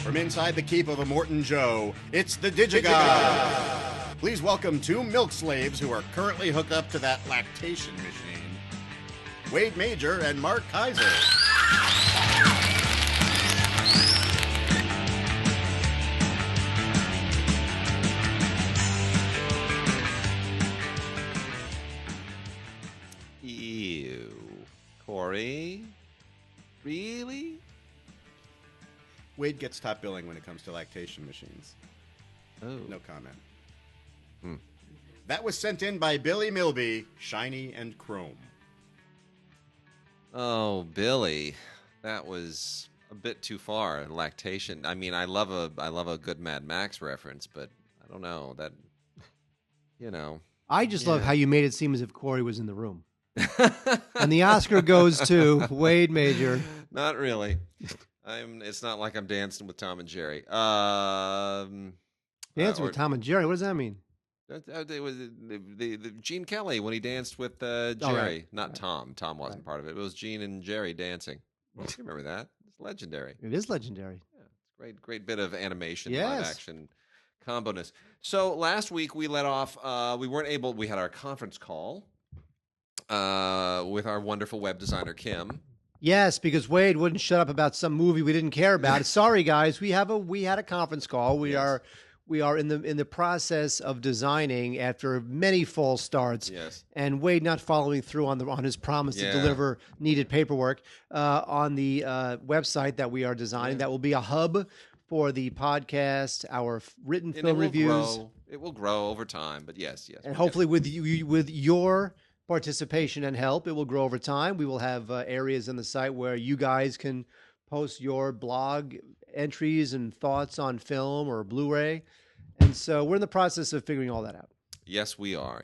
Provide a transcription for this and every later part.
From inside the keep of Immortan Joe, it's the DigiGods. Please welcome two milk slaves who are currently hooked up to that lactation machine. Wade Major and Mark Kaiser. Ew. Corey? Really? Wade gets top billing when it comes to lactation machines. Oh. No comment. That was sent in by Billy Milby, Shiny and Chrome. Oh, Billy. That was a bit too far. Lactation. I mean, I love a good Mad Max reference, but I don't know. That, you know. I just love how you made it seem as if Corey was in the room. And the Oscar goes to Wade Major. Not really. It's not like I'm dancing with Tom and Jerry. Dancing with Tom and Jerry. What does that mean? It was the Gene Kelly when he danced with Jerry, right. not Tom. Tom wasn't part of it. It was Gene and Jerry dancing. You remember that? It's legendary. It is legendary. Yeah, it's great bit of animation, Yes. live action combo-ness. So last week we let off. We had our conference call with our wonderful web designer Kim. Yes, because Wade wouldn't shut up about some movie we didn't care about. Sorry, guys, we had a conference call. We are in the process of designing after many false starts. Yes. And Wade not following through on his promise to deliver needed paperwork on the website that we are designing. That will be a hub for the podcast, our written film reviews. It will grow over time, but yes. And hopefully with your participation and help, it will grow over time. We will have areas on the site where you guys can post your blog entries and thoughts on film or Blu-ray. And so we're in the process of figuring all that out. Yes, we are.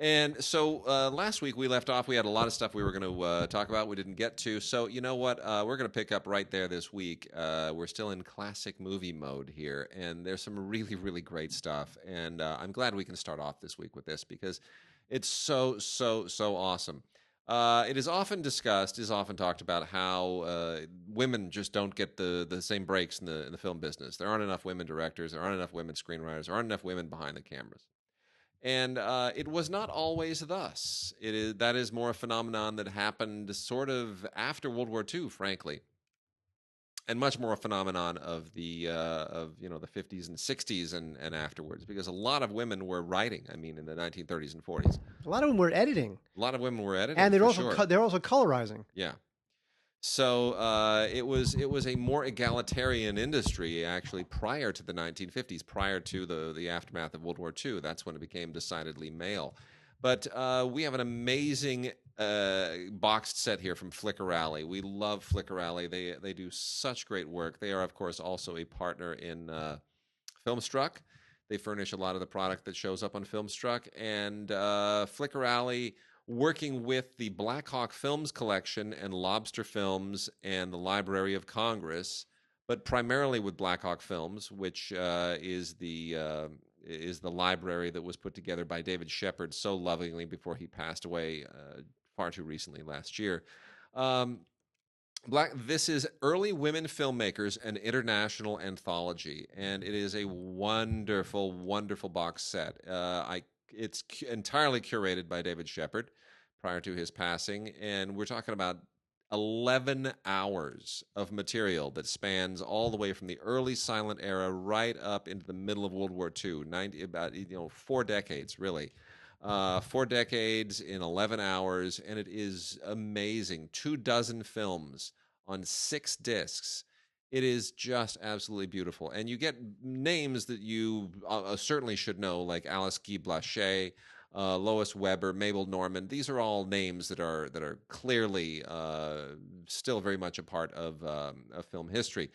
And so last week we left off. We had a lot of stuff we were going to talk about we didn't get to. So you know what? We're going to pick up right there this week. We're still in classic movie mode here, and there's some really, really great stuff. And I'm glad we can start off this week with this because it's so awesome. It is often discussed, is often talked about how women just don't get the same breaks in the film business. There aren't enough women directors. There aren't enough women screenwriters. There aren't enough women behind the cameras. And it was not always thus. That is more a phenomenon that happened sort of after World War II, frankly. And much more a phenomenon of the 50s and 60s and afterwards, because a lot of women were writing. I mean, in the 1930s and 40s, A lot of them were editing, a lot of women were editing, and they're for also colorizing. Yeah. So it was a more egalitarian industry actually prior to the 1950s, prior to the aftermath of World War II. That's when it became decidedly male. But we have an amazing boxed set here from Flickr Alley. We love Flickr Alley. They do such great work. They are, of course, also a partner in Filmstruck. They furnish a lot of the product that shows up on Filmstruck. And Flickr Alley, working with the Black Hawk Films Collection and Lobster Films and the Library of Congress, but primarily with Black Hawk Films, which is the library that was put together by David Shepard so lovingly before he passed away far too recently last year. This is Early Women Filmmakers, an international anthology, and it is a wonderful, wonderful box set. It's entirely curated by David Shepard prior to his passing, and we're talking about 11 hours of material that spans all the way from the early silent era right up into the middle of World War II, 4 decades, really. 4 decades in 11 hours, and it is amazing. 24 films on 6 discs. It is just absolutely beautiful. And you get names that you certainly should know, like Alice Guy Blaché, Lois Weber, Mabel Normand. These are all names that are clearly still very much a part of film history.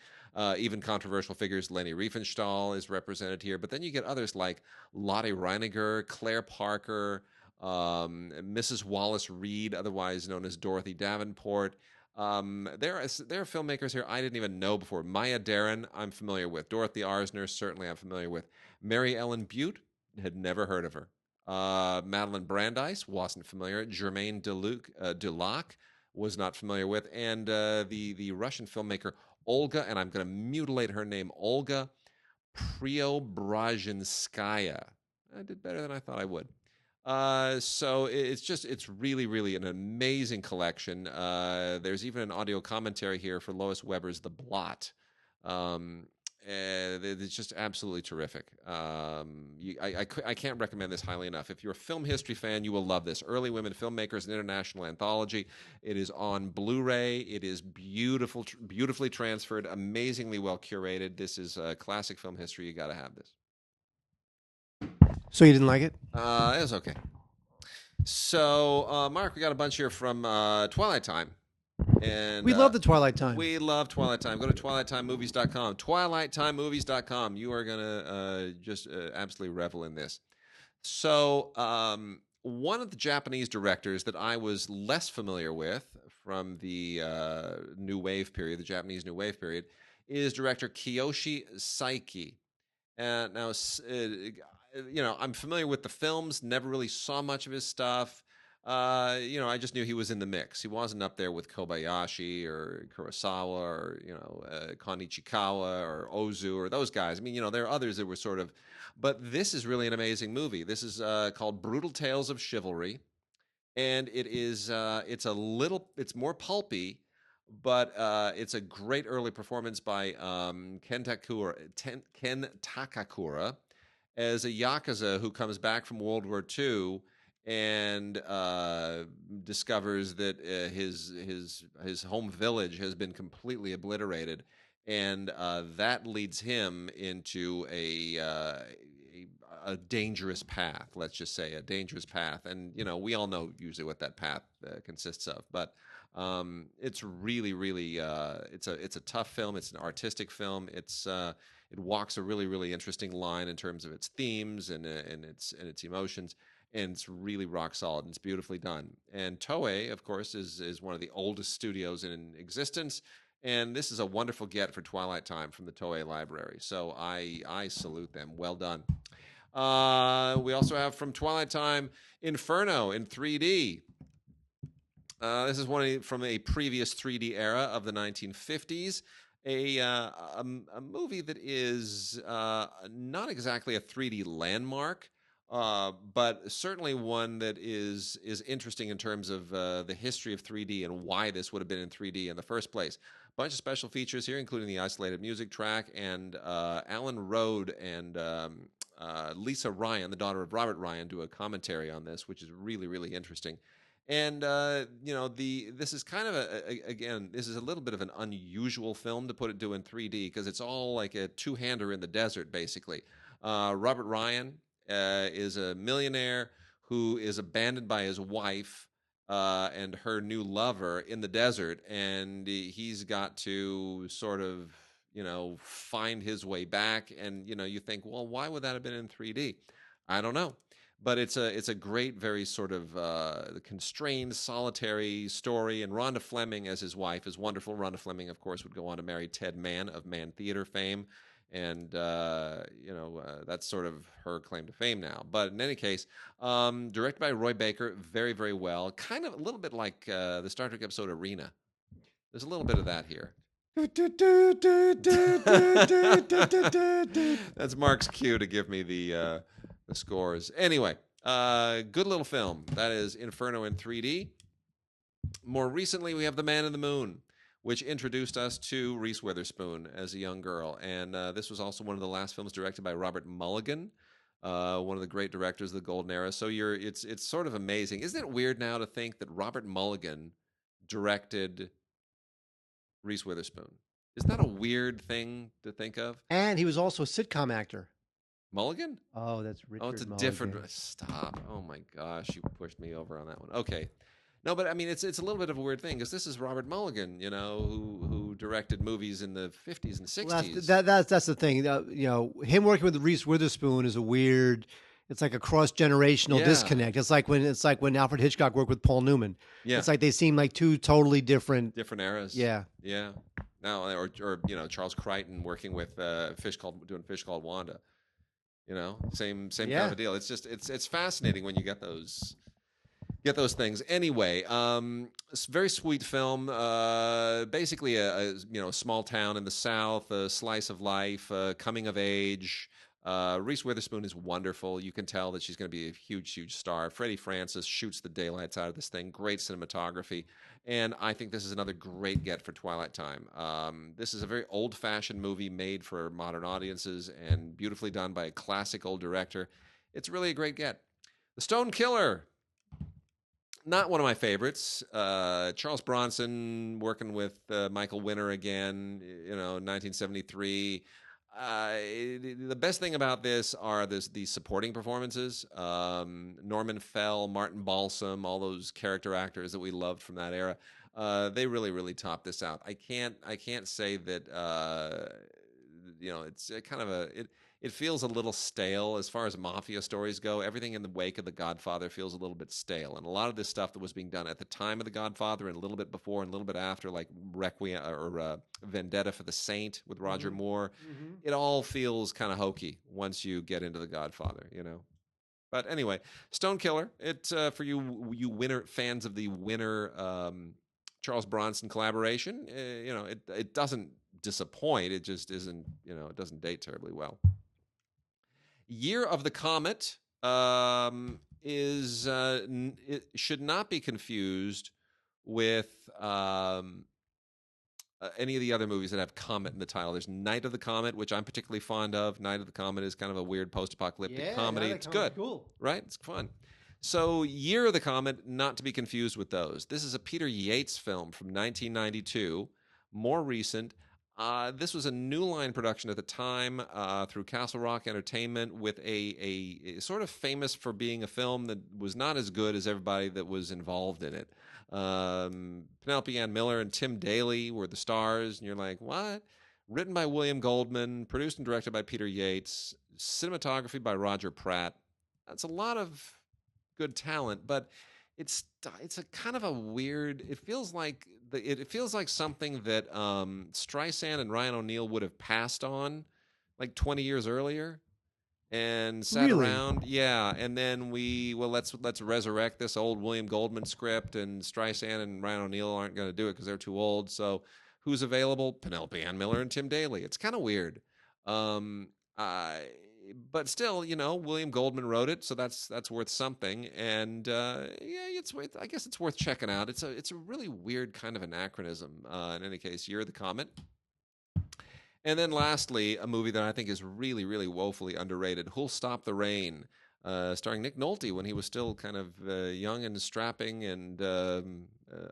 Even controversial figures, Leni Riefenstahl is represented here. But then you get others like Lotte Reiniger, Claire Parker, Mrs. Wallace Reed, otherwise known as Dorothy Davenport. There are filmmakers here I didn't even know before. Maya Deren, I'm familiar with. Dorothy Arzner, certainly I'm familiar with. Mary Ellen Butte, had never heard of her. Madeline Brandeis, wasn't familiar. Germaine Dulac, was not familiar with. And the Russian filmmaker Olga, and I'm going to mutilate her name, Olga Preobrazhenskaya. I did better than I thought I would. So it's really, really an amazing collection. There's even an audio commentary here for Lois Weber's The Blot. It's just absolutely terrific. I can't recommend this highly enough. If you're a film history fan, you will love this. Early Women Filmmakers, an International Anthology. It is on Blu-ray. It is beautifully transferred, amazingly well curated. This is classic film history. You got to have this. So you didn't like it? It was okay. So, Mark, we got a bunch here from Twilight Time. And we love the Twilight Time. We love Twilight Time. Go to twilightimemovies.com. Twilightimemovies.com. You are going to just absolutely revel in this. So, one of the Japanese directors that I was less familiar with from the New Wave period, the Japanese New Wave period, is director Kiyoshi Saiki. Now, I'm familiar with the films, never really saw much of his stuff. I just knew he was in the mix. He wasn't up there with Kobayashi or Kurosawa or, Kon Ichikawa or Ozu or those guys. I mean, there are others that were sort of, but this is really an amazing movie. This is called Brutal Tales of Chivalry. And it is, it's more pulpy, but it's a great early performance by Ken Takakura as a Yakuza who comes back from World War II and discovers that his home village has been completely obliterated, and that leads him into a dangerous path. Let's just say a dangerous path, and we all know usually what that path consists of. But it's really, really it's a tough film. It's an artistic film. It walks a really, really interesting line in terms of its themes and its emotions. And it's really rock solid, and it's beautifully done. And Toei, of course, is one of the oldest studios in existence, and this is a wonderful get for Twilight Time from the Toei library. So I salute them. Well done. We also have from Twilight Time Inferno in 3D. This is from a previous 3D era of the 1950s. A movie that is not exactly a 3D landmark, but certainly one that is interesting in terms of the history of 3D and why this would have been in 3D in the first place. A bunch of special features here, including the isolated music track, and Alan Rode and Lisa Ryan, the daughter of Robert Ryan, do a commentary on this, which is really, really interesting. And this is kind of this is a little bit of an unusual film to do in 3D because it's all like a two-hander in the desert, basically. Robert Ryan is a millionaire who is abandoned by his wife and her new lover in the desert, and he's got to sort of find his way back. And you think, well, why would that have been in 3D? I don't know. But it's a great, very sort of constrained, solitary story. And Rhonda Fleming as his wife is wonderful. Rhonda Fleming, of course, would go on to marry Ted Mann of Mann Theater fame. And, that's sort of her claim to fame now. But in any case, directed by Roy Baker, very, very well. Kind of a little bit like the Star Trek episode Arena. There's a little bit of that here. That's Mark's cue to give me the scores. Anyway, good little film. That is Inferno in 3D. More recently, we have The Man in the Moon, which introduced us to Reese Witherspoon as a young girl. And this was also one of the last films directed by Robert Mulligan, one of the great directors of the Golden Era. So it's sort of amazing. Isn't it weird now to think that Robert Mulligan directed Reese Witherspoon? Isn't that a weird thing to think of? And he was also a sitcom actor. Mulligan? Oh, that's Richard Oh, it's a Mulligan. different... Stop. Oh, my gosh. You pushed me over on that one. Okay. No, but I mean, it's a little bit of a weird thing because this is Robert Mulligan, who directed movies in the 50s and 60s. Well, that's the thing. Him working with Reese Witherspoon is a weird... it's like a cross generational Yeah. disconnect. It's like when Alfred Hitchcock worked with Paul Newman. Yeah. It's like they seem like two totally different eras. Yeah. Yeah. Now, or Charles Crichton working with Fish Called Wanda. Same kind of a deal. It's just it's fascinating when you get those things. Anyway, it's a very sweet film. Basically, a small town in the South, a slice of life, coming of age. Reese Witherspoon is wonderful. You can tell that she's going to be a huge star. Freddie Francis shoots the daylights out of this thing. Great cinematography. And I think this is another great get for Twilight Time. This is a very old-fashioned movie made for modern audiences and beautifully done by a classic old director. It's really a great get. The Stone Killer. Not one of my favorites. Charles Bronson working with Michael Winner again, 1973. The best thing about this are these supporting performances. Norman Fell, Martin Balsam, all those character actors that we loved from that era. They really top this out. I can't say that it's kind of it feels a little stale as far as mafia stories go. Everything in the wake of The Godfather feels a little bit stale. And a lot of this stuff that was being done at the time of The Godfather and a little bit before and a little bit after, like Requiem or Vendetta for the Saint with Roger Moore, it all feels kind of hokey once you get into The Godfather, But anyway, Stone Killer, it's for you Winner fans of the Winner Charles Bronson collaboration. It doesn't disappoint. It just isn't, it doesn't date terribly well. Year of the Comet it should not be confused with any of the other movies that have Comet in the title. There's Night of the Comet, which I'm particularly fond of. Night of the Comet is kind of a weird post-apocalyptic comedy. It's good, cool. Right? It's fun. So Year of the Comet, not to be confused with those. This is a Peter Yates film from 1992, more recent. This was a New Line production at the time through Castle Rock Entertainment with a sort of famous for being a film that was not as good as everybody that was involved in it. Penelope Ann Miller and Tim Daly were the stars, and you're like, what? Written by William Goldman, produced and directed by Peter Yates, cinematography by Roger Pratt. That's a lot of good talent, but it's a kind of a weird. It feels like something that Streisand and Ryan O'Neal would have passed on like 20 years earlier and sat around. Yeah, and then let's resurrect this old William Goldman script, and Streisand and Ryan O'Neal aren't going to do it because they're too old. So who's available? Penelope Ann Miller and Tim Daly. It's kind of weird. But still, William Goldman wrote it, so that's worth something. And I guess it's worth checking out. It's a really weird kind of anachronism. In any case, Year of the Comet. And then lastly, a movie that I think is really, really woefully underrated, Who'll Stop the Rain, starring Nick Nolte when he was still kind of young and strapping and a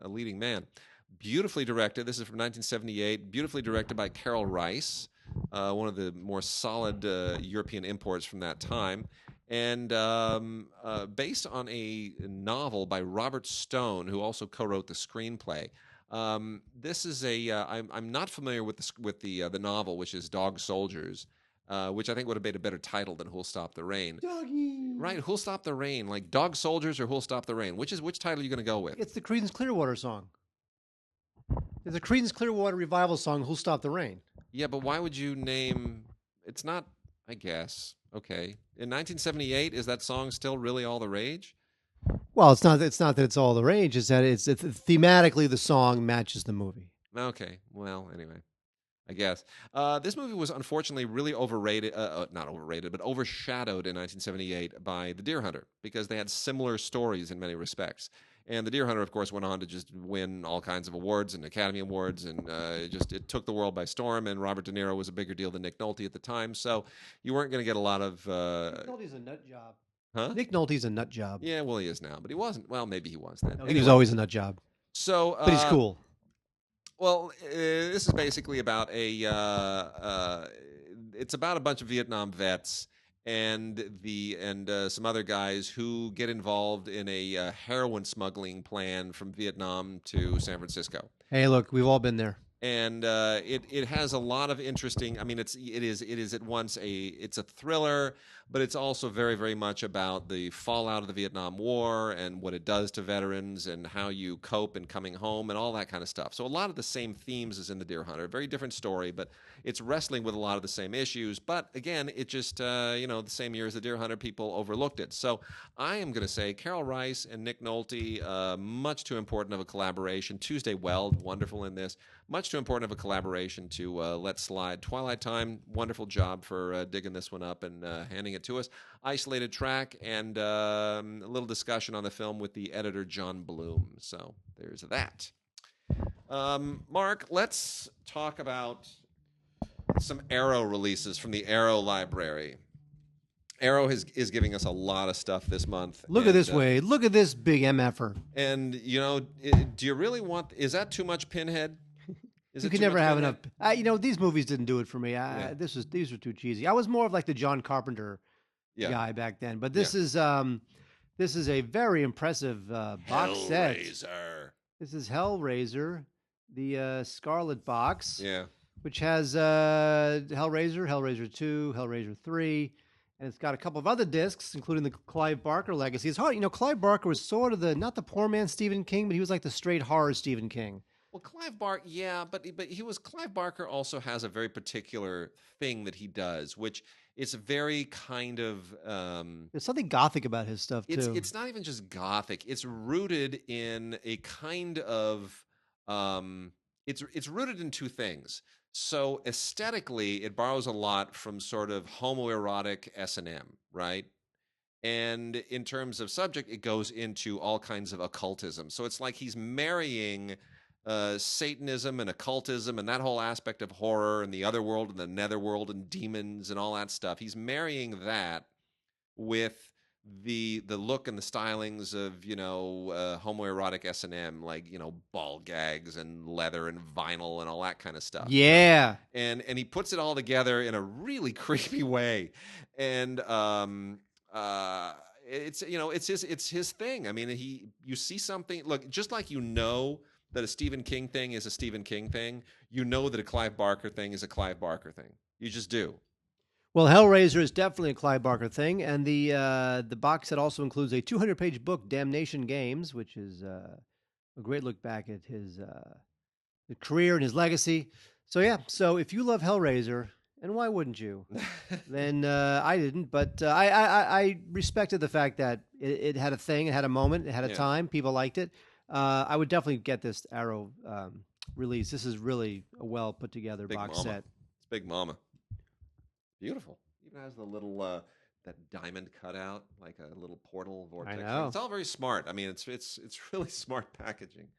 leading man. Beautifully directed. This is from 1978. Beautifully directed by Carol Rice. One of the more solid European imports from that time, and based on a novel by Robert Stone, who also co-wrote the screenplay. This is I'm not familiar with the novel, which is Dog Soldiers, which I think would have made a better title than Who'll Stop the Rain. Doggy. Right, Who'll Stop the Rain, like Dog Soldiers or Who'll Stop the Rain. Which title are you going to go with? It's the Creedence Clearwater song. It's a Creedence Clearwater revival song, Who'll Stop the Rain. Yeah, but why would you name... It's not, I guess. Okay. In 1978, is that song still really all the rage? Well, it's not that it's all the rage. It's that it's thematically the song matches the movie. Okay. Well, anyway, I guess. This movie was unfortunately really overrated, not overrated, but overshadowed in 1978 by The Deer Hunter because they had similar stories in many respects. And The Deer Hunter, of course, went on to just win all kinds of awards and Academy Awards, and it took the world by storm. And Robert De Niro was a bigger deal than Nick Nolte at the time, so you weren't going to get a lot of. Nick Nolte's a nut job. Huh? Nick Nolte's a nut job. Yeah, well, he is now, but he wasn't. Well, maybe he was then. No, Anyway, he was always a nut job. So, but he's cool. Well, this is basically about it's about a bunch of Vietnam vets and some other guys who get involved in a heroin smuggling plan from Vietnam to San Francisco. Hey, look, we've all been there. and it has a lot of interesting. I mean, it is at once it's a thriller, but it's also very, very much about the fallout of the Vietnam War and what it does to veterans and how you cope in coming home and all that kind of stuff. So a lot of the same themes as in The Deer Hunter. Very different story, but it's wrestling with a lot of the same issues. But again, it just the same year as The Deer Hunter, people overlooked it. So I am going to say Carol Rice and Nick Nolte, much too important of a collaboration. Tuesday Weld, wonderful in this. Much too important of a collaboration to let slide. Twilight Time, wonderful job for digging this one up and handing it to us. Isolated track and a little discussion on the film with the editor, John Bloom. So there's that. Mark, let's talk about some Arrow releases from the Arrow library. Arrow is giving us a lot of stuff this month. Look at this, Wade. Look at this big MFer. And, do you really want... Is that too much Pinhead? You can never have enough. These movies didn't do it for me. These were too cheesy. I was more of like the John Carpenter guy back then. But this is a very impressive box set. Hellraiser. This is Hellraiser, the Scarlet box. Yeah. Which has Hellraiser, Hellraiser 2, Hellraiser 3, and it's got a couple of other discs, including the Clive Barker legacy. It's hard, Clive Barker was sort of not the poor man Stephen King, but he was like the straight horror Stephen King. Well, Clive Barker, but Clive Barker also has a very particular thing that he does, which is very kind of... There's something gothic about his stuff, too. It's not even just gothic. It's rooted in a kind of... It's rooted in two things. So aesthetically, it borrows a lot from sort of homoerotic S&M, right? And in terms of subject, it goes into all kinds of occultism. So it's like he's marrying... Satanism and occultism and that whole aspect of horror and the other world and the netherworld and demons and all that stuff. He's marrying that with the look and the stylings of homoerotic S&M, like ball gags and leather and vinyl and all that kind of stuff. Yeah, and he puts it all together in a really creepy way, and it's his thing. I mean, you see something, look, just like that a Stephen King thing is a Stephen King thing, that a Clive Barker thing is a Clive Barker thing. You just do. Well, Hellraiser is definitely a Clive Barker thing, and the box set also includes a 200-page book, Damnation Games, which is a great look back at his career and his legacy. So if you love Hellraiser, and why wouldn't you? Then I didn't, but I respected the fact that it had a thing, it had a moment, it had a time, people liked it. I would definitely get this Arrow release. This is really a well put together box set. It's Big Mama. Beautiful. Even has the little that diamond cutout, like a little portal vortex. I know. It's all very smart. I mean, it's really smart packaging.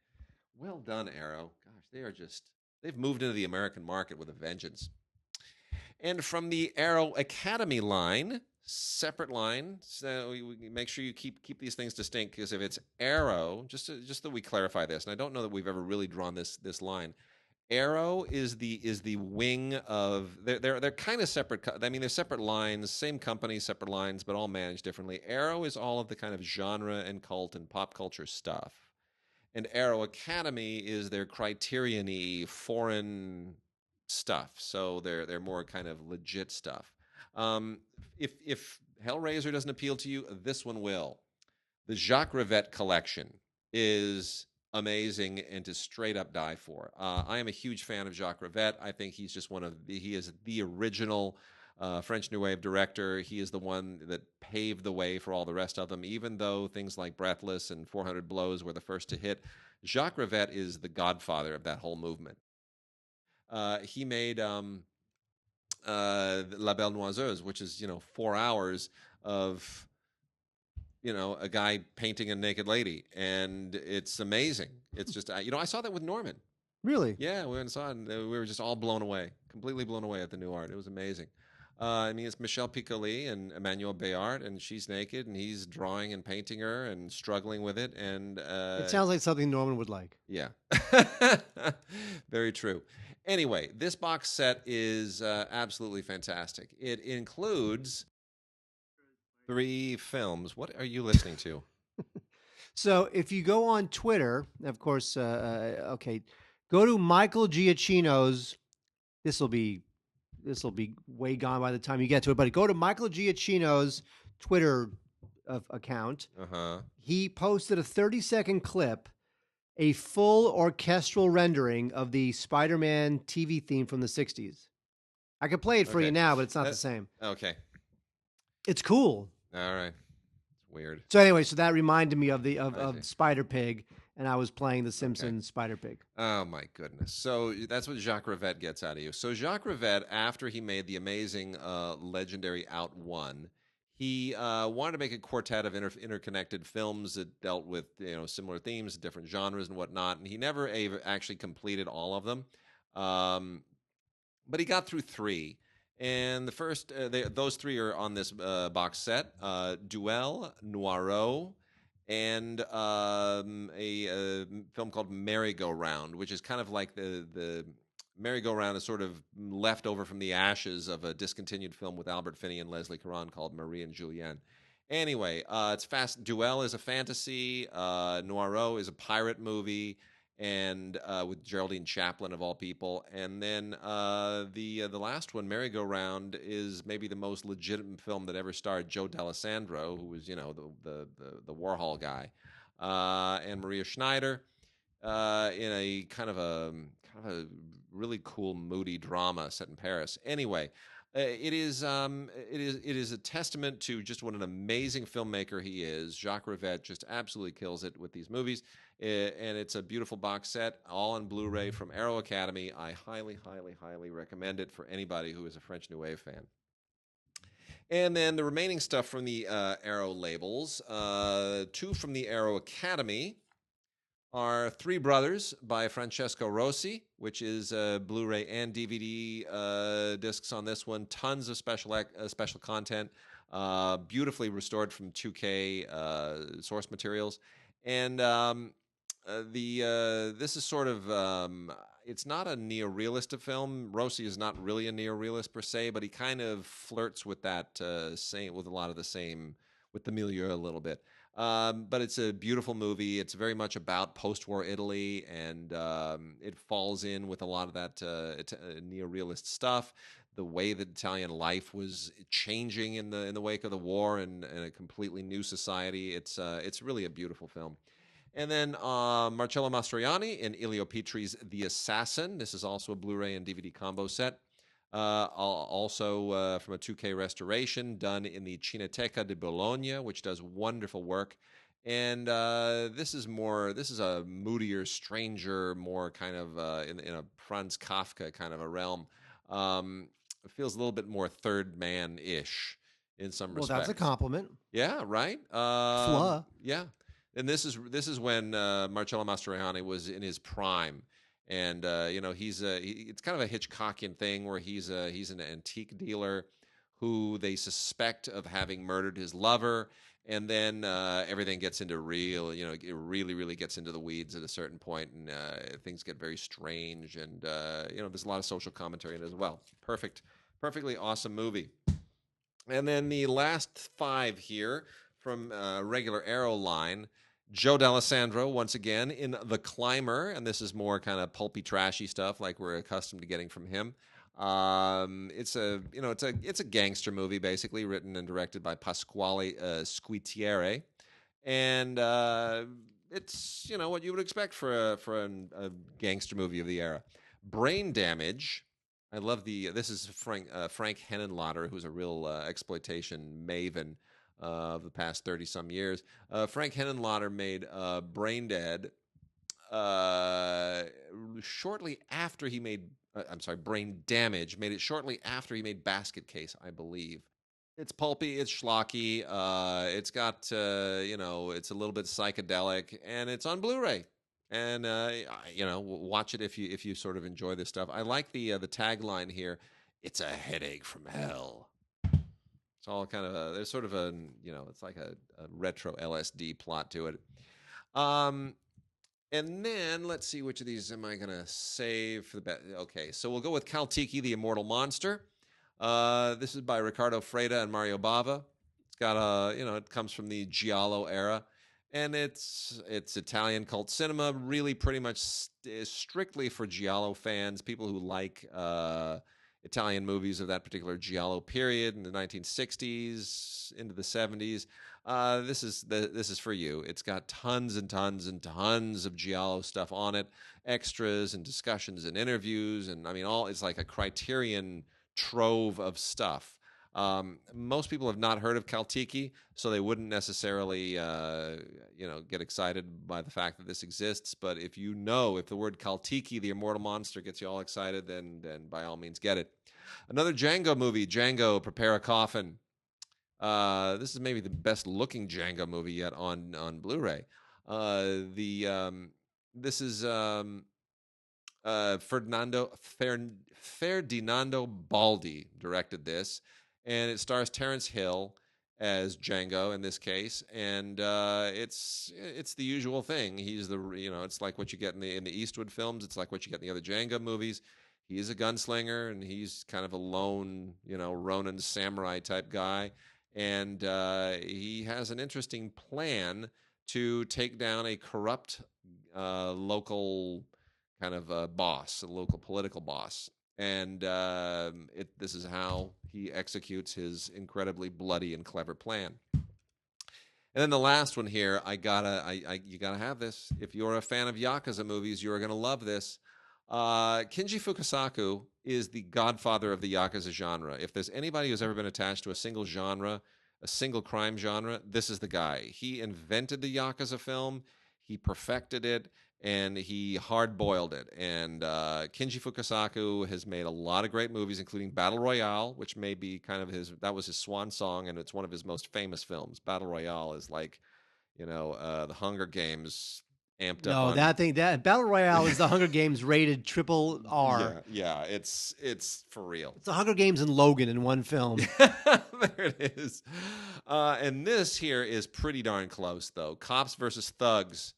Well done, Arrow. Gosh, they've moved into the American market with a vengeance. And from the Arrow Academy line, separate line, so we make sure you keep these things distinct, because if it's Arrow, just that we clarify this, and I don't know that we've ever really drawn this line. Arrow is the wing of they're kind of separate. I mean, they're separate lines, same company, separate lines, but all managed differently. Arrow is all of the kind of genre and cult and pop culture stuff, and Arrow Academy is their Criterion-y foreign stuff. So they're more kind of legit stuff. If Hellraiser doesn't appeal to you, this one will. The Jacques Rivette collection is amazing and to straight up die for. I am a huge fan of Jacques Rivette. I think he's just he is the original French New Wave director. He is the one that paved the way for all the rest of them, even though things like Breathless and 400 Blows were the first to hit. Jacques Rivette is the godfather of that whole movement. He made La Belle Noiseuse, which is 4 hours of a guy painting a naked lady, and it's amazing. It's just I saw that with Norman. Really? Yeah, we went and saw it, and we were just all blown away, completely blown away at the new art. It was amazing. I mean, it's Michel Piccoli and Emmanuel Béart, and she's naked, and he's drawing and painting her and struggling with it. And it sounds like something Norman would like. Yeah, very true. Anyway, this box set is absolutely fantastic. It includes 3 films. What are you listening to? So if you go on Twitter, of course, Go to Michael Giacchino's. This will be way gone by the time you get to it. But go to Michael Giacchino's Twitter account. He posted a 30-second clip, a full orchestral rendering of the Spider-Man TV theme from the 60s. I could play it for you now, but it's not the same. Okay. It's cool. All right. It's weird. So anyway, that reminded me of Spider Pig, and I was playing the Simpsons Spider Pig. Oh my goodness. So that's what Jacques Rivette gets out of you. So Jacques Rivette, after he made the amazing legendary Out One, he wanted to make a quartet of interconnected films that dealt with similar themes, different genres and whatnot, and he never actually completed all of them. But he got through 3. And the first, those 3 are on this box set: Duelle, Noirot, and a film called Merry-Go-Round, which is kind of like the Merry-Go-Round is sort of left over from the ashes of a discontinued film with Albert Finney and Leslie Caron called Marie and Julienne. Anyway, it's fast. Duelle is a fantasy. Noirot is a pirate movie, and with Geraldine Chaplin of all people. And then the last one, Merry-Go-Round, is maybe the most legitimate film that ever starred Joe D'Alessandro, who was the Warhol guy, and Maria Schneider in a kind of a really cool, moody drama set in Paris. Anyway. It is a testament to just what an amazing filmmaker he is. Jacques Rivette just absolutely kills it with these movies, and it's a beautiful box set, all on Blu-ray from Arrow Academy. I highly, highly, highly recommend it for anybody who is a French New Wave fan. And then the remaining stuff from the Arrow labels, 2 from the Arrow Academy are 3 Brothers by Francesco Rossi, which is Blu-ray and DVD discs on this one. Tons of special content, beautifully restored from 2K source materials. And this is sort of it's not a neorealist film. Rossi is not really a neorealist per se, but he kind of flirts with that with a lot of the same with the milieu a little bit. But it's a beautiful movie. It's very much about post-war Italy, and it falls in with a lot of that neorealist stuff. The way that Italian life was changing in the wake of the war, and a completely new society. It's really a beautiful film. And then Marcello Mastroianni in Elio Petri's The Assassin. This is also a Blu-ray and DVD combo set. Also from a 2K restoration done in the Cineteca di Bologna, which does wonderful work. And this is a moodier, stranger, more kind of in a Franz Kafka kind of a realm. It feels a little bit more Third Man-ish in some respects. Well, that's a compliment. Yeah, right. Fla. Yeah, and this is when Marcello Mastroianni was in his prime. And it's kind of a Hitchcockian thing where he's an antique dealer who they suspect of having murdered his lover, and then everything gets into it really, really gets into the weeds at a certain point, and things get very strange, and there's a lot of social commentary in it as well. Perfectly awesome movie. And then the last 5 here from regular Arrow line. Joe D'Alessandro, once again, in The Climber, and this is more kind of pulpy, trashy stuff like we're accustomed to getting from him. It's a gangster movie, basically, written and directed by Pasquale Squitiere, and it's what you would expect for a gangster movie of the era. Brain Damage. I love this is Frank Henenlotter, who's a real exploitation maven of the past 30-some years. Frank Henenlotter made Brain Dead shortly after he made... Brain Damage, made it shortly after he made Basket Case, I believe. It's pulpy, it's schlocky, it's got, it's a little bit psychedelic, and it's on Blu-ray. And, watch it if you sort of enjoy this stuff. I like the tagline here, "It's a headache from hell." It's all kind of there's sort of it's like a retro LSD plot to it. And then let's see, which of these am I going to save for the best? Okay, so we'll go with Caltiki, the Immortal Monster. This is by Ricardo Freda and Mario Bava. It's got it comes from the Giallo era. and it's Italian cult cinema, really pretty much is strictly for giallo fans, people who like Italian movies of that particular giallo period in the 1960s into the 70s. This is for you. It's got tons and tons and tons of giallo stuff on it, extras and discussions and interviews, and I mean, it's like a Criterion trove of stuff. Most people have not heard of Caltiki, so they wouldn't necessarily, get excited by the fact that this exists. But if the word Caltiki, the immortal monster, gets you all excited, then by all means get it. Another Django movie, Django, Prepare a Coffin. This is maybe the best looking Django movie yet on Blu-ray. This is Ferdinando Baldi directed this, and it stars Terence Hill as Django in this case, and it's the usual thing. He's it's like what you get in the Eastwood films. It's like what you get in the other Django movies. He's a gunslinger, and he's kind of a lone, Ronin samurai type guy, and he has an interesting plan to take down a corrupt local kind of boss, a local political boss. And this is how he executes his incredibly bloody and clever plan. And then the last one here, you gotta have this. If you're a fan of Yakuza movies, you're gonna love this. Kinji Fukasaku is the godfather of the Yakuza genre. If there's anybody who's ever been attached to a single genre, a single crime genre, this is the guy. He invented the Yakuza film. He perfected it. And he hard-boiled it. And Kinji Fukasaku has made a lot of great movies, including Battle Royale, which may be that was his swan song, and it's one of his most famous films. Battle Royale is like, the Hunger Games amped up. That Battle Royale is the Hunger Games rated triple R. Yeah, it's for real. It's the Hunger Games and Logan in one film. There it is. And this here is pretty darn close, though. Cops versus Thugs.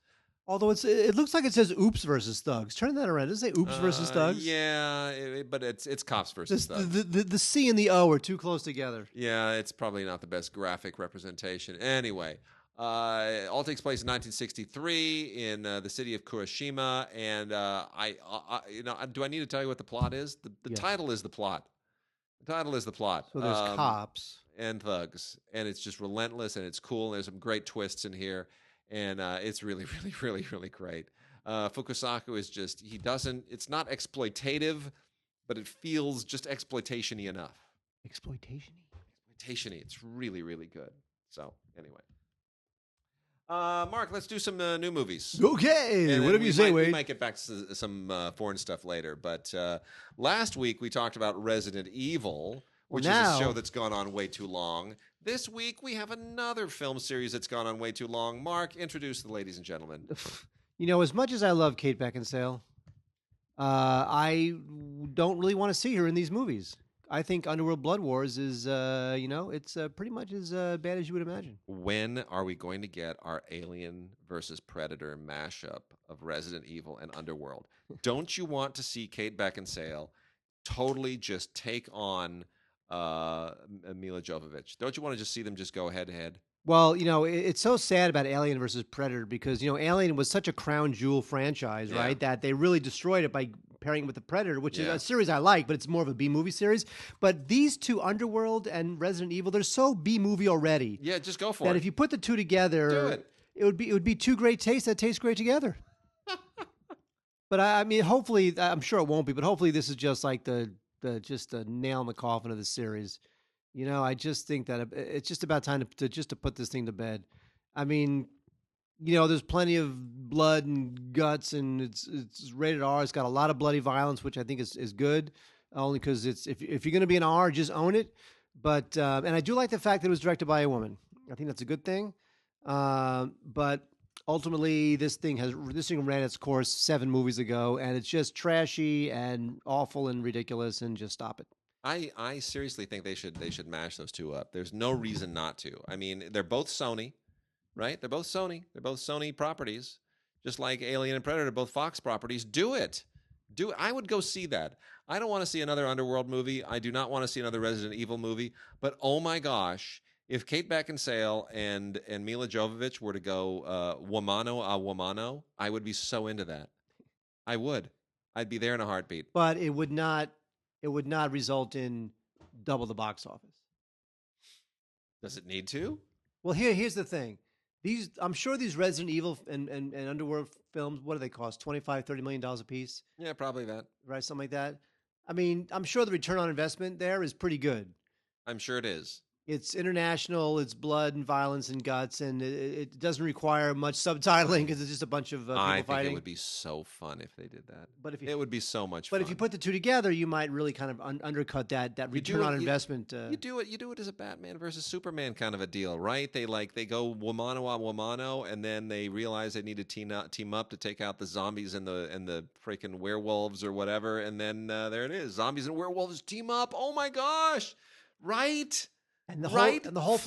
Although it looks like it says Oops versus Thugs. Turn that around. Does it say Oops versus Thugs? Yeah, but it's Cops versus Thugs. The C and the O are too close together. Yeah, it's probably not the best graphic representation. Anyway, all takes place in 1963 in the city of Kuroshima. And do I need to tell you what the plot is? The title is the plot. The title is the plot. So there's cops and thugs, and it's just relentless, and it's cool. And there's some great twists in here. And it's really, really, really, really great. Fukasaku is it's not exploitative, but it feels just exploitation-y enough. Exploitation-y? Exploitation-y. It's really, really good. So, anyway. Mark, let's do some new movies. Okay, whatever you say, Wade. We might get back to some foreign stuff later. But last week we talked about Resident Evil, which is a show that's gone on way too long. This week, we have another film series that's gone on way too long. Mark, introduce the ladies and gentlemen. As much as I love Kate Beckinsale, I don't really want to see her in these movies. I think Underworld Blood Wars is, it's pretty much as bad as you would imagine. When are we going to get our Alien versus Predator mashup of Resident Evil and Underworld? Don't you want to see Kate Beckinsale totally just take on Mila Jovovich? Don't you want to just see them just go head to head? Well, it's so sad about Alien versus Predator because, Alien was such a crown jewel franchise, right? That they really destroyed it by pairing it with the Predator, which is a series I like, but it's more of a B-movie series. But these two, Underworld and Resident Evil, they're so B-movie already. Yeah, just go for it. That if you put the two together, it would be two great tastes that taste great together. But I mean, hopefully, I'm sure it won't be, but hopefully this is just like the nail in the coffin of the series. I just think that it's just about time to put this thing to bed. I mean, there's plenty of blood and guts, and it's rated R. It's got a lot of bloody violence, which I think is good. Only because if you're going to be an R, just own it. But and I do like the fact that it was directed by a woman. I think that's a good thing. But ultimately, this thing ran its course 7 movies ago, and it's just trashy and awful and ridiculous. And just stop it. I seriously think they should mash those two up. There's no reason not to. I mean, they're both Sony, right? They're both Sony. They're both Sony properties, just like Alien and Predator, both Fox properties. Do it. I would go see that. I don't want to see another Underworld movie. I do not want to see another Resident Evil movie. But oh my gosh, If Kate Beckinsale and Mila Jovovich were to go womano a womano, I would be so into that. I would. I'd be there in a heartbeat. But it would not result in double the box office. Does it need to? Well, here's the thing. I'm sure these Resident Evil and Underworld films, what do they cost? $25-30 million a piece? Yeah, probably that. Right, something like that. I mean, I'm sure the return on investment there is pretty good. I'm sure it is. It's international. It's blood and violence and guts, and it doesn't require much subtitling because it's just a bunch of people I fighting. think it would be so fun if they did that. But if it would be so much but fun. if you put the two together, you might really kind of undercut that return on investment. You do it as a Batman versus Superman kind of a deal, right? They go womano a womano, and then they realize they need to team up to take out the zombies and the freaking werewolves or whatever, and then there it is, zombies and werewolves team up. Oh my gosh, right? And the whole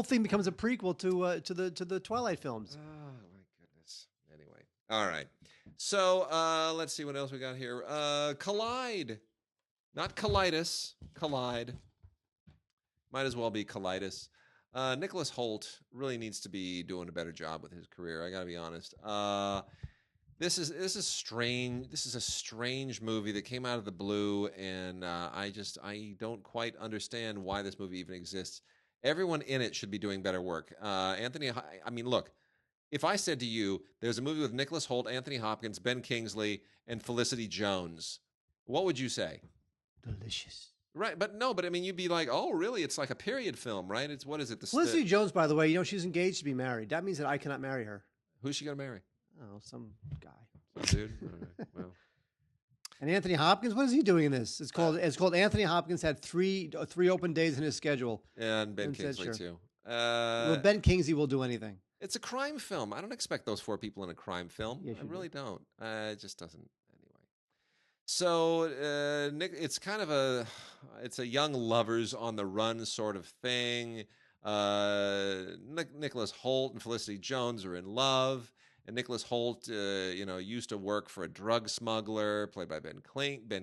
thing becomes a prequel to the Twilight films. Oh my goodness. Anyway, all right. So let's see what else we got here. Collide, not colitis. Collide. Might as well be colitis. Nicholas Hoult really needs to be doing a better job with his career. I got to be honest. This is strange. This is a strange movie that came out of the blue, and I don't quite understand why this movie even exists. Everyone in it should be doing better work. Anthony, I mean, look, if I said to you, there's a movie with Nicholas Hoult, Anthony Hopkins, Ben Kingsley, and Felicity Jones, what would you say? Delicious. Right, but I mean, you'd be like, oh, really? It's like a period film, right? It's what is it? Felicity Jones, by the way, she's engaged to be married. That means that I cannot marry her. Who's she gonna marry? Oh, some guy. Some dude? All right, well. And Anthony Hopkins, what is he doing in this? It's called Anthony Hopkins had three open days in his schedule. And Ben Kingsley, too. Well, Ben Kingsley will do anything. It's a crime film. I don't expect those four people in a crime film. Yes, I really don't. It just doesn't. Anyway. So it's kind of it's a young lovers on the run sort of thing. Nicholas Hoult and Felicity Jones are in love. And Nicholas Hoult, used to work for a drug smuggler, played by Ben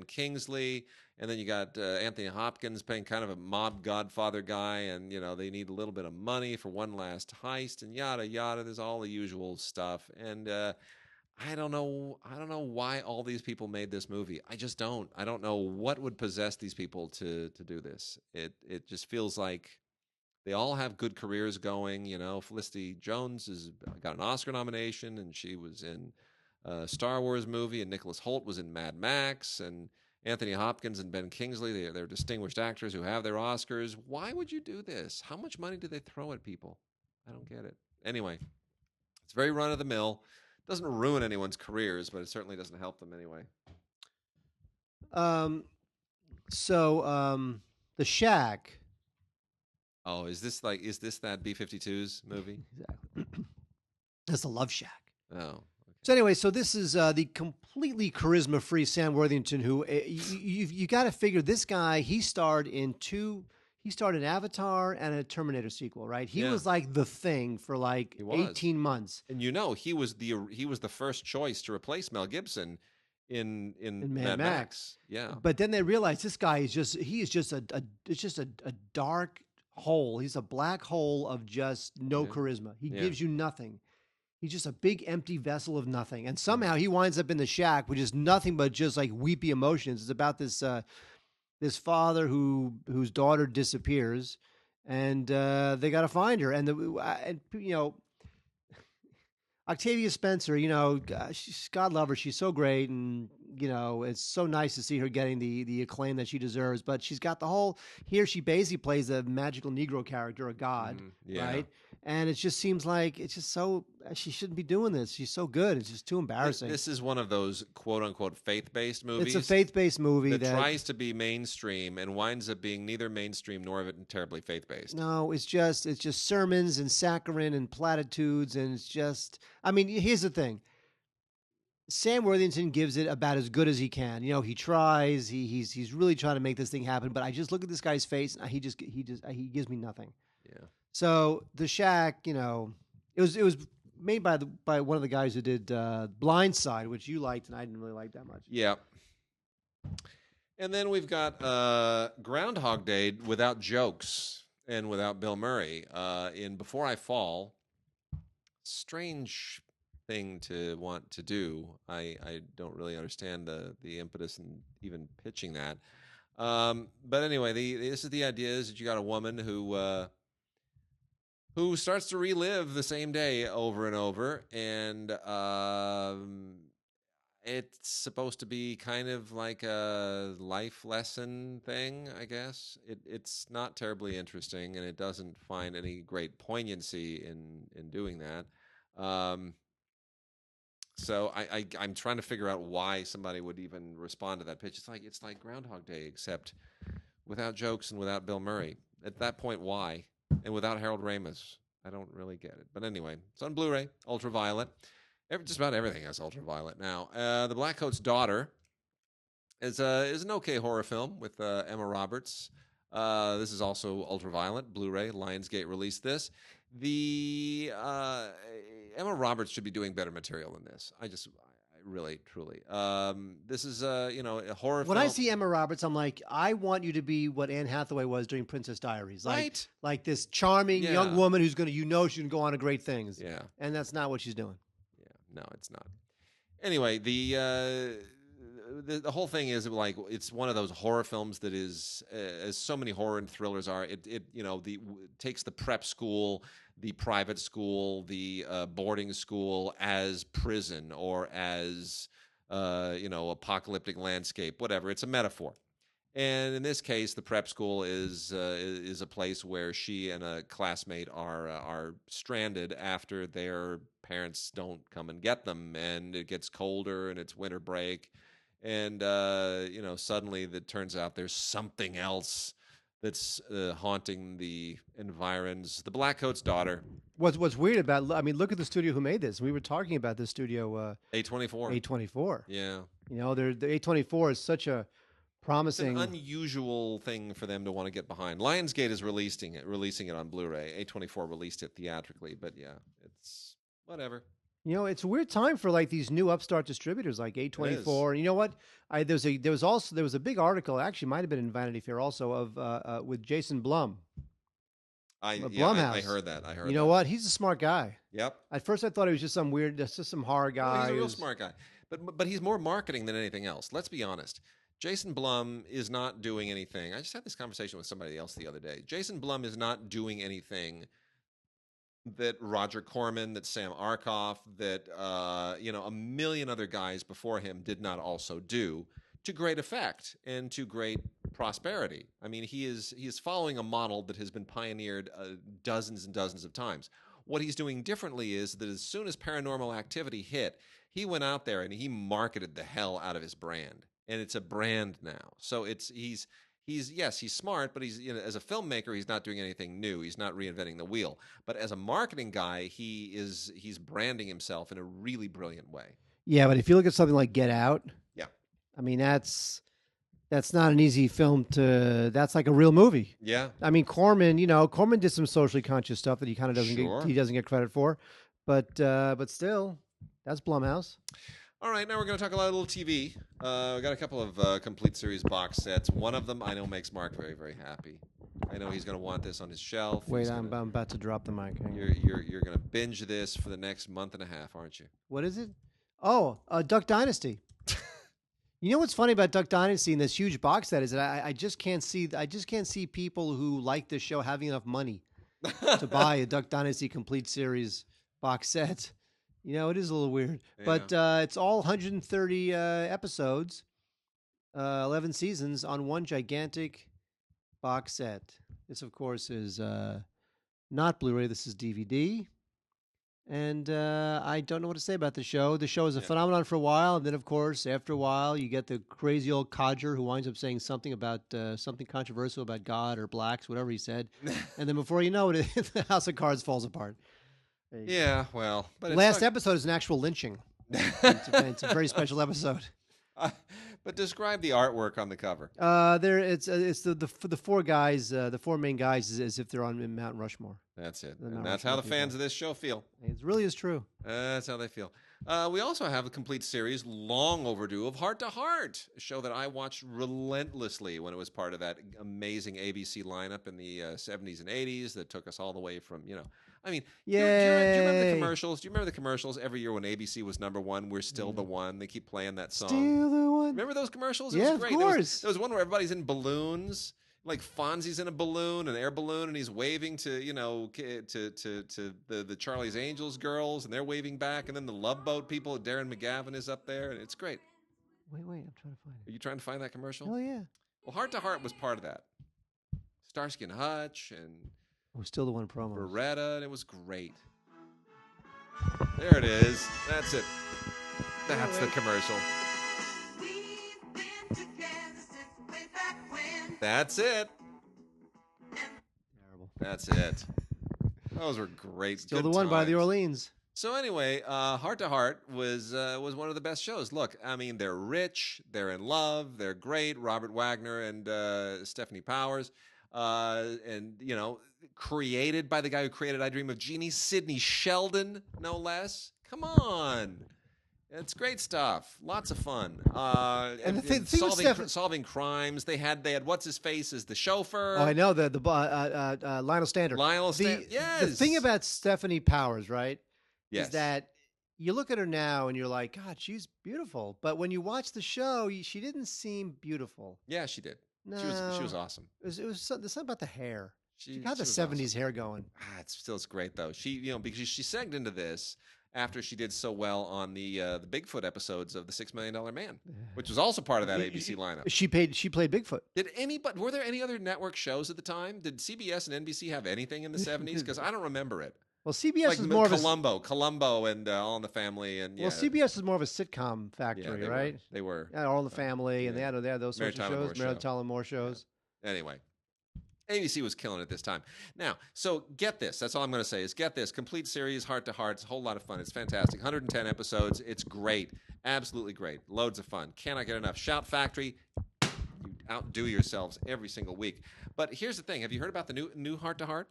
Kingsley. And then you got Anthony Hopkins playing kind of a mob godfather guy, and they need a little bit of money for one last heist, and yada yada. There's all the usual stuff, and I don't know why all these people made this movie. I just don't. I don't know what would possess these people to do this. It just feels like they all have good careers going. Felicity Jones has got an Oscar nomination, and she was in a Star Wars movie, and Nicholas Hoult was in Mad Max, and Anthony Hopkins and Ben Kingsley, they're distinguished actors who have their Oscars. Why would you do this? How much money do they throw at people? I don't get it. Anyway, it's very run-of-the-mill. Doesn't ruin anyone's careers, but it certainly doesn't help them anyway. The Shack. Oh, is this that B-52's movie? Exactly. That's the Love Shack. Oh. Okay. So anyway, this is the completely charisma-free Sam Worthington, who you got to figure this guy. He starred in Avatar and a Terminator sequel, right? He was like the thing for like 18 months. And he was the first choice to replace Mel Gibson in Mad Max. Yeah. But then they realized this guy is just a dark hole. He's a black hole of just no charisma. He gives you nothing. He's just a big empty vessel of nothing. And somehow he winds up in the shack, which is nothing but just like weepy emotions. It's about this this father whose daughter disappears, and they got to find her. And Octavia Spencer, God love her. She's so great, and it's so nice to see her getting the acclaim that she deserves. But she's got she basically plays a magical Negro character, a god, right? And it just seems like it's just so she shouldn't be doing this. She's so good. It's just too embarrassing. This is one of those quote unquote faith-based movies. It's a faith-based movie that tries to be mainstream and winds up being neither mainstream nor terribly faith-based. No, it's just sermons and saccharine and platitudes, and it's just. I mean, here's the thing. Sam Worthington gives it about as good as he can. He tries. He's really trying to make this thing happen. But I just look at this guy's face, and he gives me nothing. Yeah. So the Shack, it was made by one of the guys who did Blindside, which you liked, and I didn't really like that much. Yeah. And then we've got Groundhog Day without jokes. and without Bill Murray. In Before I Fall, strange thing to want to do. I don't really understand the impetus in even pitching that. But anyway, this is the idea is that you got a woman who starts to relive the same day over and over, and it's supposed to be kind of like a life lesson thing, I guess. It's not terribly interesting, and it doesn't find any great poignancy in doing that. So I'm trying to figure out why somebody would even respond to that pitch. It's like Groundhog Day, except without jokes and without Bill Murray. At that point, why? And without Harold Ramis. I don't really get it. But anyway, it's on Blu-ray, Ultraviolet. Just about everything has Ultraviolet now. The Blackcoat's Daughter is an okay horror film with Emma Roberts. This is also Ultraviolet, Blu-ray. Lionsgate released this. The Emma Roberts should be doing better material than this. I really, truly. This is a horror When film. I see Emma Roberts, I'm like, I want you to be what Anne Hathaway was during Princess Diaries. Right. Like this charming young woman who's going to, she can go on to great things. Yeah. And that's not what she's doing. No, it's not. Anyway, the whole thing is like it's one of those horror films that is, as so many horror and thrillers are. It takes the prep school, the private school, the boarding school as prison or as apocalyptic landscape, whatever. It's a metaphor. And in this case, the prep school is a place where she and a classmate are stranded after their parents don't come and get them, and it gets colder and it's winter break, and suddenly it turns out there's something else that's haunting the environs. The Blackcoat's Daughter. What's weird about? Look at the studio who made this. We were talking about this studio. A24. A24. Yeah. The A24 is such a promising, it's an unusual thing for them to want to get behind. Lionsgate is releasing it on Blu-ray. A24 released it theatrically, but yeah, it's whatever. It's a weird time for like these new upstart distributors like A24. And you know what? There was a big article, actually might have been in Vanity Fair also, of with Jason Blum. Blumhouse. I heard that. You know what? He's a smart guy. Yep. At first, I thought he was just some horror guy. He's a real smart guy, but he's more marketing than anything else. Let's be honest. Jason Blum is not doing anything. I just had this conversation with somebody else the other day. Jason Blum is not doing anything that Roger Corman, that Sam Arkoff, that a million other guys before him did not also do to great effect and to great prosperity. I mean, he is following a model that has been pioneered dozens and dozens of times. What he's doing differently is that as soon as Paranormal Activity hit, he went out there and he marketed the hell out of his brand. And it's a brand now. So he's smart, but he's as a filmmaker, he's not doing anything new. He's not reinventing the wheel. But as a marketing guy, he's branding himself in a really brilliant way. Yeah, but if you look at something like Get Out, that's not an easy film that's like a real movie. Yeah. Corman did some socially conscious stuff that he kind of doesn't get credit for. But still, that's Blumhouse. All right, now we're going to talk a little TV. We got a couple of complete series box sets. One of them I know makes Mark very, very happy. I know he's going to want this on his shelf. Wait, I'm about to drop the mic. You're going to binge this for the next month and a half, aren't you? What is it? Oh, Duck Dynasty. You know what's funny about Duck Dynasty and this huge box set is that I just can't see people who like this show having enough money to buy a Duck Dynasty complete series box set. It is a little weird, but it's all 130 episodes, 11 seasons on one gigantic box set. This, of course, is not Blu-ray. This is DVD, and I don't know what to say about the show. The show is a phenomenon for a while, and then, of course, after a while, you get the crazy old codger who winds up saying something about something controversial about God or blacks, whatever he said, and then before you know it, the House of Cards falls apart. Yeah, well, but last episode is an actual lynching. It's a very special episode. But describe the artwork on the cover. It's the four guys, the four main guys, as if they're on Mount Rushmore. That's it, and that's how the fans of this show feel. It really is true. That's how they feel. We also have a complete series, long overdue, of Heart to Heart, a show that I watched relentlessly when it was part of that amazing ABC lineup in the 70s and 80s that took us all the way from, I mean, do you remember the Yay. commercials? Do you remember the commercials every year when ABC was number one? We're still the one. They keep playing that song. Still the one. Remember those commercials? It Yeah, was great. of course. There was one where everybody's in balloons. Like Fonzie's in a balloon, an air balloon, and he's waving to the Charlie's Angels girls, and they're waving back, and then the Love Boat people, Darren McGavin is up there, and it's great. Wait, I'm trying to find it. Are you trying to find that commercial? Oh yeah. Well, Heart to Heart was part of that. Starsky and Hutch and Oh, still the one promo. Beretta, and it was great. There it is. That's it. That's the commercial. That's it. Terrible. That's it. Those were great. Still Good the one by the times. Orleans. So anyway, Heart to Heart was one of the best shows. Look, I mean, they're rich, they're in love, they're great. Robert Wagner and Stephanie Powers, and created by the guy who created I Dream of Jeannie, Sidney Sheldon, no less. Come on. It's great stuff. Lots of fun. And the thing with solving crimes. They had what's his face as the chauffeur. Oh, I know the Lionel Stander. Yes. The thing about Stephanie Powers, right? Yes. Is that you look at her now and you're like, God, she's beautiful. But when you watch the show, she didn't seem beautiful. Yeah, she did. No, She was awesome. It was there's something about the hair. She got the was 70s awesome. hair going. It's great though. She because she segged into this after she did so well on the Bigfoot episodes of the $6 Million Man, which was also part of that ABC lineup. She played Bigfoot. Were there any other network shows at the time? Did CBS and NBC have anything in the 70s? Because I don't remember it. Well, CBS like was more Columbo and All in the Family, and well, CBS is more of a sitcom factory, right? They were. Yeah, All in the Family, and they had those sorts of shows. Mary Tyler Moore shows. Yeah. Anyway. ABC was killing it this time. Now, so get this. That's all I'm going to say is get this. Complete series, Heart to Heart. It's a whole lot of fun. It's fantastic. 110 episodes. It's great. Absolutely great. Loads of fun. Cannot get enough. Shout Factory. You outdo yourselves every single week. But here's the thing. Have you heard about the new Heart to Heart?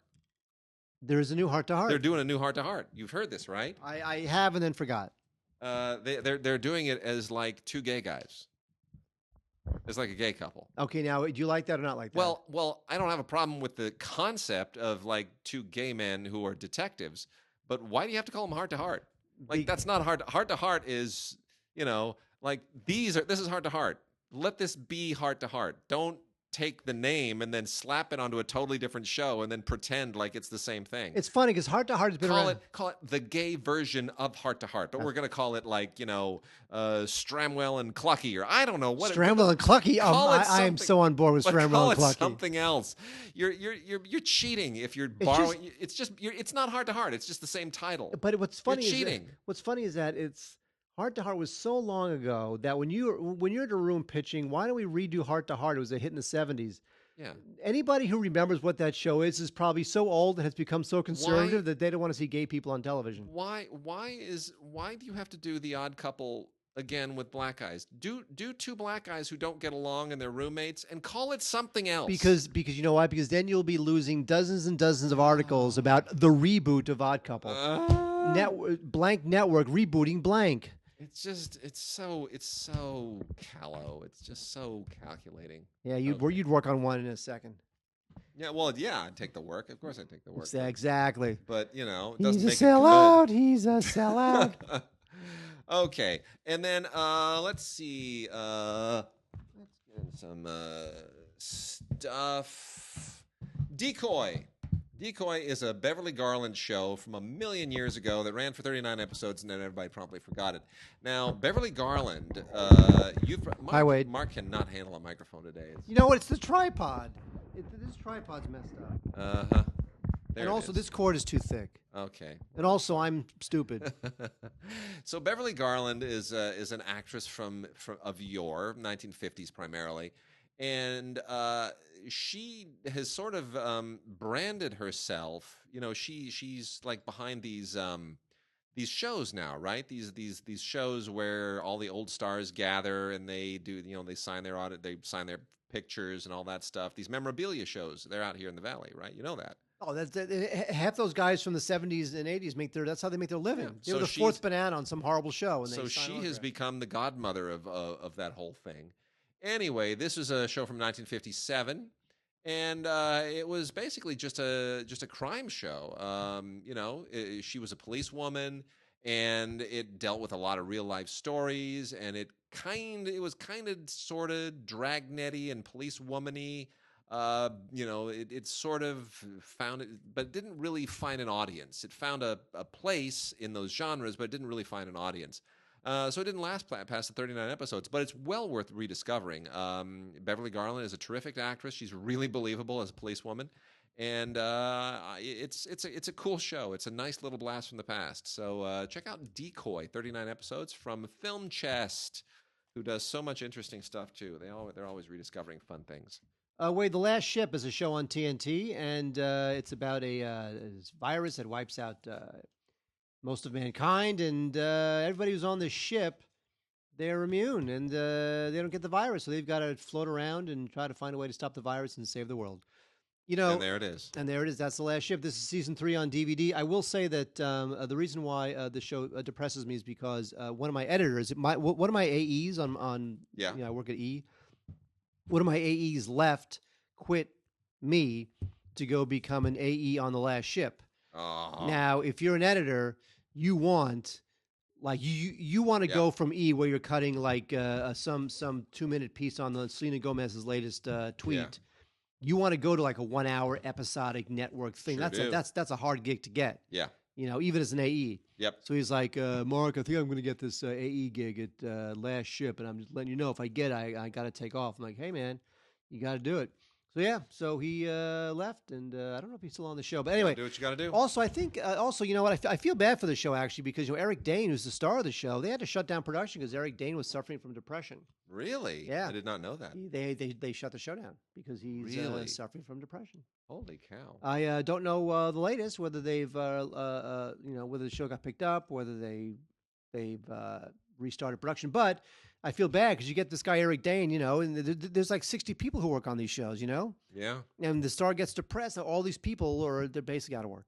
There is a new Heart to Heart. They're doing a new Heart to Heart. You've heard this, right? I have and then forgot. They're doing it as like two gay guys. It's like a gay couple. Okay, now do you like that or not like that? Well, I don't have a problem with the concept of like two gay men who are detectives, but why do you have to call them Heart to Heart? Like that's not hard. Heart to Heart is, like this is Heart to Heart. Let this be Heart to Heart. Don't take the name and then slap it onto a totally different show and then pretend like it's the same thing. It's funny because Heart to Heart has been around. Call it the gay version of Heart to Heart, but we're going to call it like, Stramwell and Clucky, or I don't know what. Stramwell and Clucky. I am so on board with Stramwell and Clucky. Something else. You're cheating if you're borrowing. It's not Heart to Heart. It's just the same title. But what's funny you're cheating. What's funny is that it's Heart to Heart was so long ago that when you're in a room pitching, why don't we redo Heart to Heart? It was a hit in the 70s. Yeah. Anybody who remembers what that show is probably so old and has become so conservative that they don't want to see gay people on television. Why do you have to do The Odd Couple again with black guys? Do two black guys who don't get along and they're roommates and call it something else. Because you know why? Because then you'll be losing dozens and dozens of articles about the reboot of Odd Couple. Blank Network rebooting blank. It's so callow. It's just so calculating. Yeah, you'd work on one in a second. Yeah, well, yeah, I'd take the work. Of course, I'd take the work. Exactly. But it doesn't he's make a sellout. it good. He's a sellout. Okay, and then let's see. Let's get into some stuff. Decoy. Decoy is a Beverly Garland show from a million years ago that ran for 39 episodes, and then everybody promptly forgot it. Now, Beverly Garland, Hi, Wade. Mark cannot handle a microphone today. You know what? It's the tripod. This tripod's messed up. Uh-huh. And also, this cord is too thick. Okay. And also, I'm stupid. So Beverly Garland is an actress from of yore, 1950s primarily, and she has sort of branded herself. She's like behind these shows now, right? These shows where all the old stars gather and they do, they sign their pictures and all that stuff. These memorabilia shows, they're out here in the Valley, right? You know that. Oh, half those guys from the 70s and 80s that's how they make their living. Yeah. They So were the fourth banana on some horrible show. And So they she sign has autographs. become the godmother of that whole thing. Anyway, this was a show from 1957, and it was basically just a crime show. She was a policewoman, and it dealt with a lot of real life stories, and it was kind of sort of dragnetty and police-womany. It sort of found it, but it didn't really find an audience. It found a place in those genres, but it didn't really find an audience. So it didn't last past the 39 episodes, but it's well worth rediscovering. Beverly Garland is a terrific actress. She's really believable as a policewoman, and it's a cool show. It's a nice little blast from the past. So check out Decoy, 39 episodes from Film Chest, who does so much interesting stuff too. They're always rediscovering fun things. Wade, The Last Ship is a show on TNT, and it's about a virus that wipes out most of mankind, and everybody who's on the ship, they're immune, and they don't get the virus, so they've got to float around and try to find a way to stop the virus and save the world. And there it is. That's The Last Ship. This is season 3 on DVD. I will say that the reason why the show depresses me is because one of my editors, one of my AEs on I work at E. One of my AEs quit me to go become an AE on The Last Ship. Oh. Now, if you're an editor, you want you want to go from E, where you're cutting like some 2-minute piece on the Selena Gomez's latest tweet. Yeah. You want to go to like a 1-hour episodic network thing. Sure That's a hard gig to get. Yeah. Even as an AE. Yep. So he's like, Mark, I think I'm going to get this AE gig at Last Ship, and I'm just letting you know if I get it, I got to take off. I'm like, hey, man, you got to do it. So he left, and I don't know if he's still on the show. But anyway. Do what you got to do. Also, I think, you know what? I feel bad for the show, actually, because Eric Dane, who's the star of the show, they had to shut down production because Eric Dane was suffering from depression. Really? Yeah. I did not know that. They shut the show down because he's suffering from depression. Holy cow. I don't know the latest, whether they've, whether the show got picked up, whether they've restarted production. But I feel bad because you get this guy, Eric Dane, and there's like 60 people who work on these shows, Yeah. And the star gets depressed. And all these people they're basically out of work.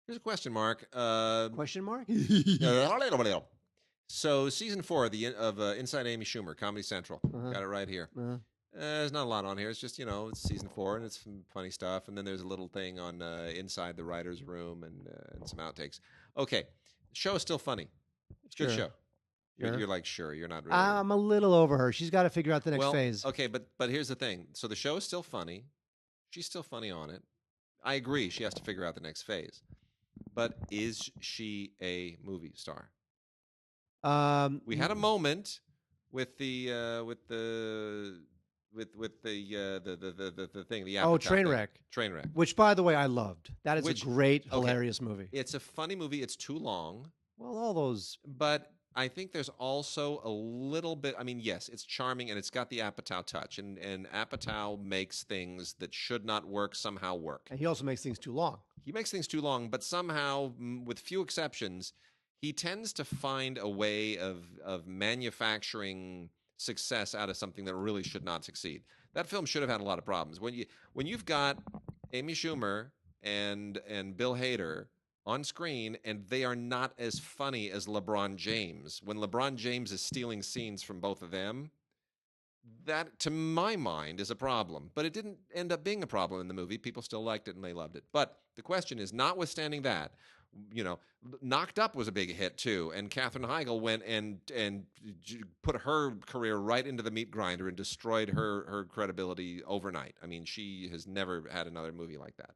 Here's a question mark. Question mark? So season 4 of Inside Amy Schumer, Comedy Central. Got it right here. There's not a lot on here. It's just, it's season 4 and it's some funny stuff. And then there's a little thing on inside the writer's room and some outtakes. Okay. The show is still funny. It's a good show. You're like, sure, you're not really. I'm a little over her. She's got to figure out the next phase. Okay, but here's the thing. So the show is still funny. She's still funny on it. I agree. She has to figure out the next phase. But is she a movie star? We had a moment with the thing, the Trainwreck. Which, by the way, I loved. That is a great, hilarious movie. It's a funny movie. It's too long. Well, all those, but I think there's also a little bit. I mean, yes, it's charming and it's got the Apatow touch, and Apatow makes things that should not work somehow work. And he also makes things too long. He makes things too long, but somehow, with few exceptions, he tends to find a way of manufacturing success out of something that really should not succeed. That film should have had a lot of problems. When you've got Amy Schumer and Bill Hader on screen, and they are not as funny as LeBron James, when LeBron James is stealing scenes from both of them, that, to my mind, is a problem. But it didn't end up being a problem in the movie. People still liked it and they loved it. But the question is, notwithstanding that, Knocked Up was a big hit too, and Katherine Heigl went and put her career right into the meat grinder and destroyed her credibility overnight. I mean, she has never had another movie like that.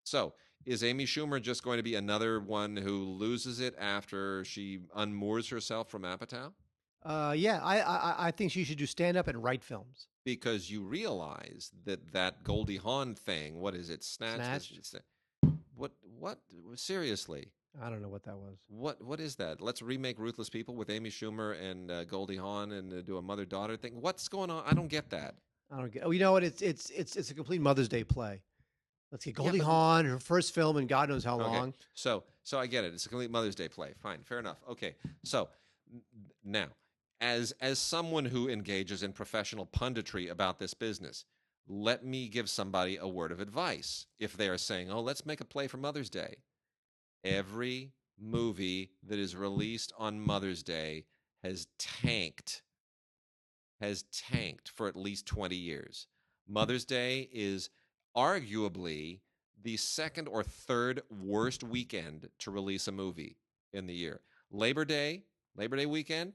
So, is Amy Schumer just going to be another one who loses it after she unmoors herself from Apatow? Yeah, I think she should do stand-up and write films. Because you realize that Goldie Hawn thing, what is it? Snatch? What? Seriously? I don't know what that was. What is that? Let's remake Ruthless People with Amy Schumer and Goldie Hawn and do a mother-daughter thing. What's going on? I don't get that. I don't get. Oh, you know what? It's a complete Mother's Day play. Let's get Goldie Hawn, her first film in God knows how long. So I get it. It's a complete Mother's Day play. Fine, fair enough. Okay, so now, as someone who engages in professional punditry about this business, let me give somebody a word of advice. If they are saying, oh, let's make a play for Mother's Day, every movie that is released on Mother's Day has tanked for at least 20 years. Mother's Day is arguably the second or third worst weekend to release a movie in the year. Labor Day weekend,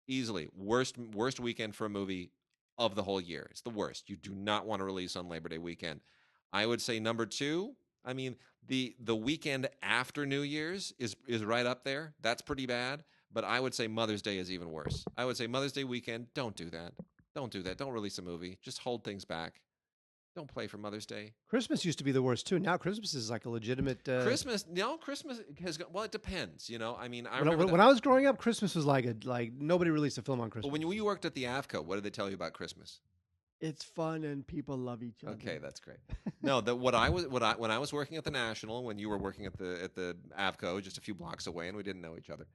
easily worst weekend for a movie of the whole year. It's the worst. You do not want to release on Labor Day weekend. I would say number two, I mean, the weekend after New Year's is right up there. That's pretty bad. But I would say Mother's Day is even worse. I would say Mother's Day weekend, don't do that. Don't do that. Don't release a movie. Just hold things back. Don't play for Mother's Day. Christmas used to be the worst too. Now Christmas is like a legitimate. Christmas has gone. Well, it depends. You know, I mean, when I was growing up, Christmas was like nobody released a film on Christmas. Well, when you worked at the AVCO, what did they tell you about Christmas? It's fun and people love each other. Okay, that's great. No, when I was working at the National, when you were working at the AVCO, just a few blocks away, and we didn't know each other.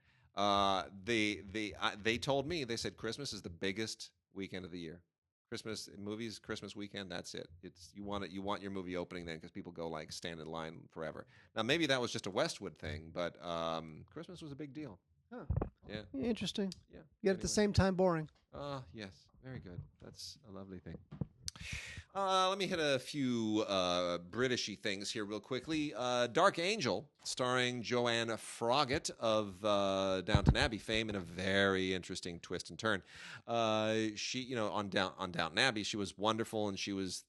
They told me, they said Christmas is the biggest weekend of the year. Christmas weekend, that's it. You want your movie opening then, because people go like stand in line forever. Now maybe that was just a Westwood thing, but Christmas was a big deal. Huh. Yeah. Interesting. Yeah. Yet at the same time boring. Yes, very good. That's a lovely thing. Let me hit a few Britishy things here real quickly. Dark Angel, starring Joanne Froggatt of Downton Abbey fame, in a very interesting twist and turn. She, on Downton Abbey, she was wonderful, and she was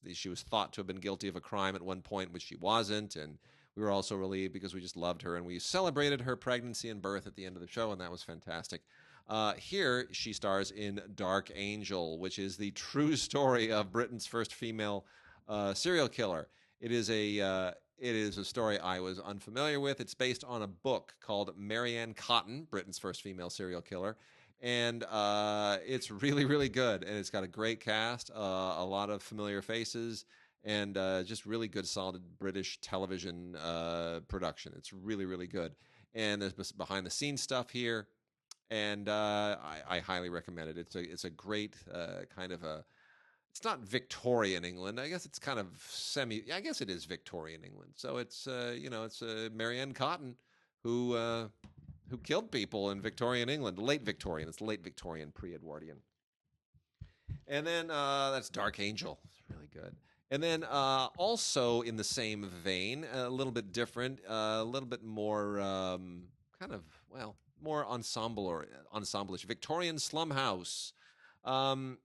thought to have been guilty of a crime at one point, which she wasn't, and we were also relieved because we just loved her, and we celebrated her pregnancy and birth at the end of the show, and that was fantastic. Here, she stars in Dark Angel, which is the true story of Britain's first female serial killer. It is a story I was unfamiliar with. It's based on a book called Marianne Cotton, Britain's first female serial killer, and it's really, really good. And it's got a great cast, a lot of familiar faces, and just really good, solid British television production. It's really, really good. And there's behind-the-scenes stuff here. And I highly recommend it. It's a great kind of a. It's not Victorian England. I guess it's kind of I guess it is Victorian England. So it's it's Marianne Cotton who killed people in Victorian England, late Victorian. It's late Victorian, pre-Edwardian. And then that's Dark Angel. It's really good. And then also in the same vein, a little bit different, a little bit more more ensemble-ish. Victorian Slum House, and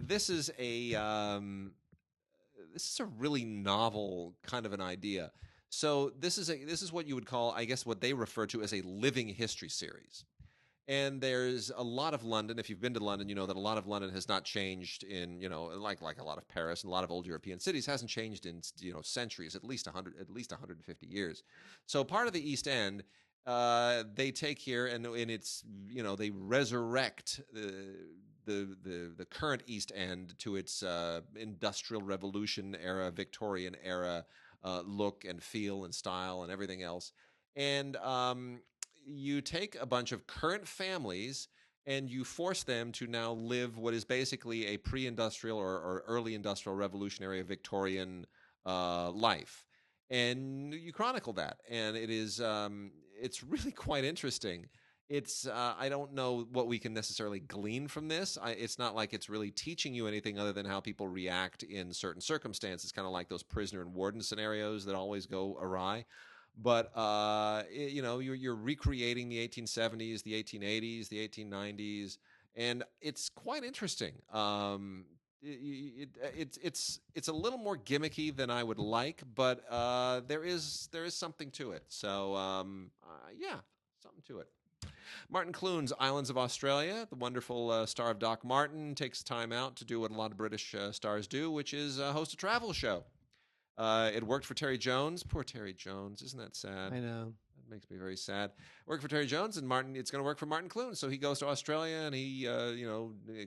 this is a really novel kind of an idea. So this is what you would call, I guess, what they refer to as a living history series. And there's a lot of London. If you've been to London, you know that a lot of London has not changed in, like a lot of Paris and a lot of old European cities hasn't changed in, centuries, at least 150 years. So part of the East End, they take here and it's, they resurrect the current East End to its Industrial Revolution era, Victorian era look and feel and style and everything else. And you take a bunch of current families and you force them to now live what is basically a pre-industrial or early industrial revolutionary Victorian life. And you chronicle that. And it is it's really quite interesting. It's I don't know what we can necessarily glean from this. It's not like it's really teaching you anything other than how people react in certain circumstances, kind of like those prisoner and warden scenarios that always go awry. But you're recreating the 1870s, the 1880s, the 1890s, and it's quite interesting. It's a little more gimmicky than I would like, but there is something to it. So something to it. Martin Clunes, Islands of Australia, the wonderful star of Doc Martin, takes time out to do what a lot of British stars do, which is host a travel show. It worked for Terry Jones. Poor Terry Jones. Isn't that sad? I know. That makes me very sad. Worked for Terry Jones, and it's going to work for Martin Clunes. So he goes to Australia, and he,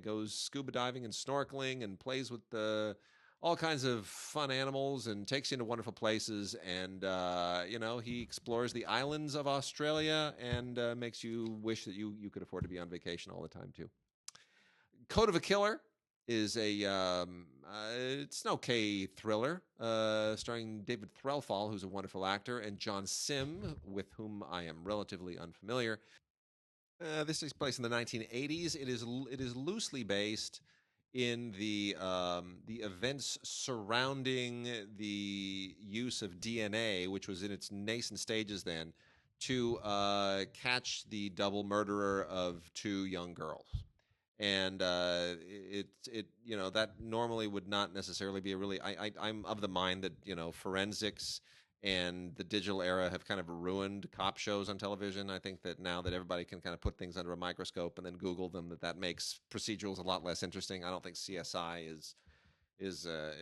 goes scuba diving and snorkeling and plays with all kinds of fun animals and takes you into wonderful places. And, he explores the islands of Australia and makes you wish that you could afford to be on vacation all the time, too. Code of a Killer. is it's an okay thriller starring David Threlfall, who's a wonderful actor, and John Sim, with whom I am relatively unfamiliar. This takes place in the 1980s. It is loosely based in the events surrounding the use of DNA, which was in its nascent stages then, to catch the double murderer of two young girls. And that normally would not necessarily be a really. I'm of the mind that forensics and the digital era have kind of ruined cop shows on television. I think that now that everybody can kind of put things under a microscope and then Google them, that makes procedurals a lot less interesting. I don't think CSI is the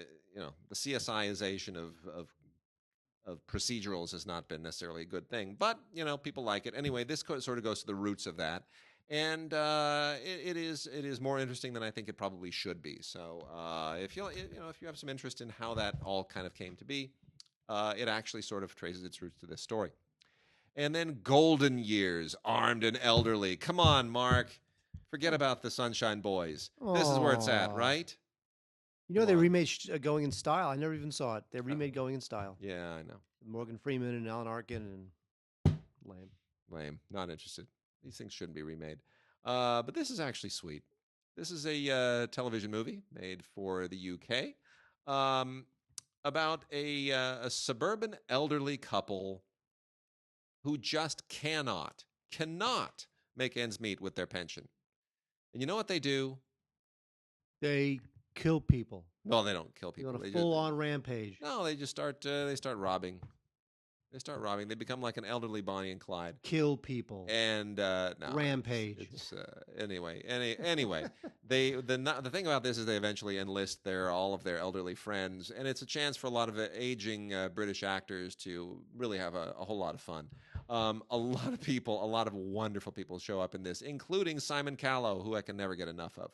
CSIization of procedurals has not been necessarily a good thing, but people like it anyway. This sort of goes to the roots of that, and it is more interesting than I think it probably should be. So if you have some interest in how that all kind of came to be, it actually sort of traces its roots to this story. And then Golden Years, Armed and Elderly. Come on, Mark. Forget about the Sunshine Boys. This is where it's at, Aw. right? They remade Going in Style. I never even saw it. They remade Going in Style. Yeah, I know. Morgan Freeman and Alan Arkin and lame. Lame. Not interested. These things shouldn't be remade. But this is actually sweet. This is a television movie made for the UK about a suburban elderly couple who just cannot make ends meet with their pension. And you know what they do? They kill people. No, they don't kill people. On a They full-on rampage. No, they just start. They start robbing. They start robbing. They become like an elderly Bonnie and Clyde. Kill people. And no, rampage. Anyway. The thing about this is they eventually enlist all of their elderly friends, and it's a chance for a lot of aging British actors to really have a whole lot of fun. A lot of wonderful people show up in this, including Simon Callow, who I can never get enough of.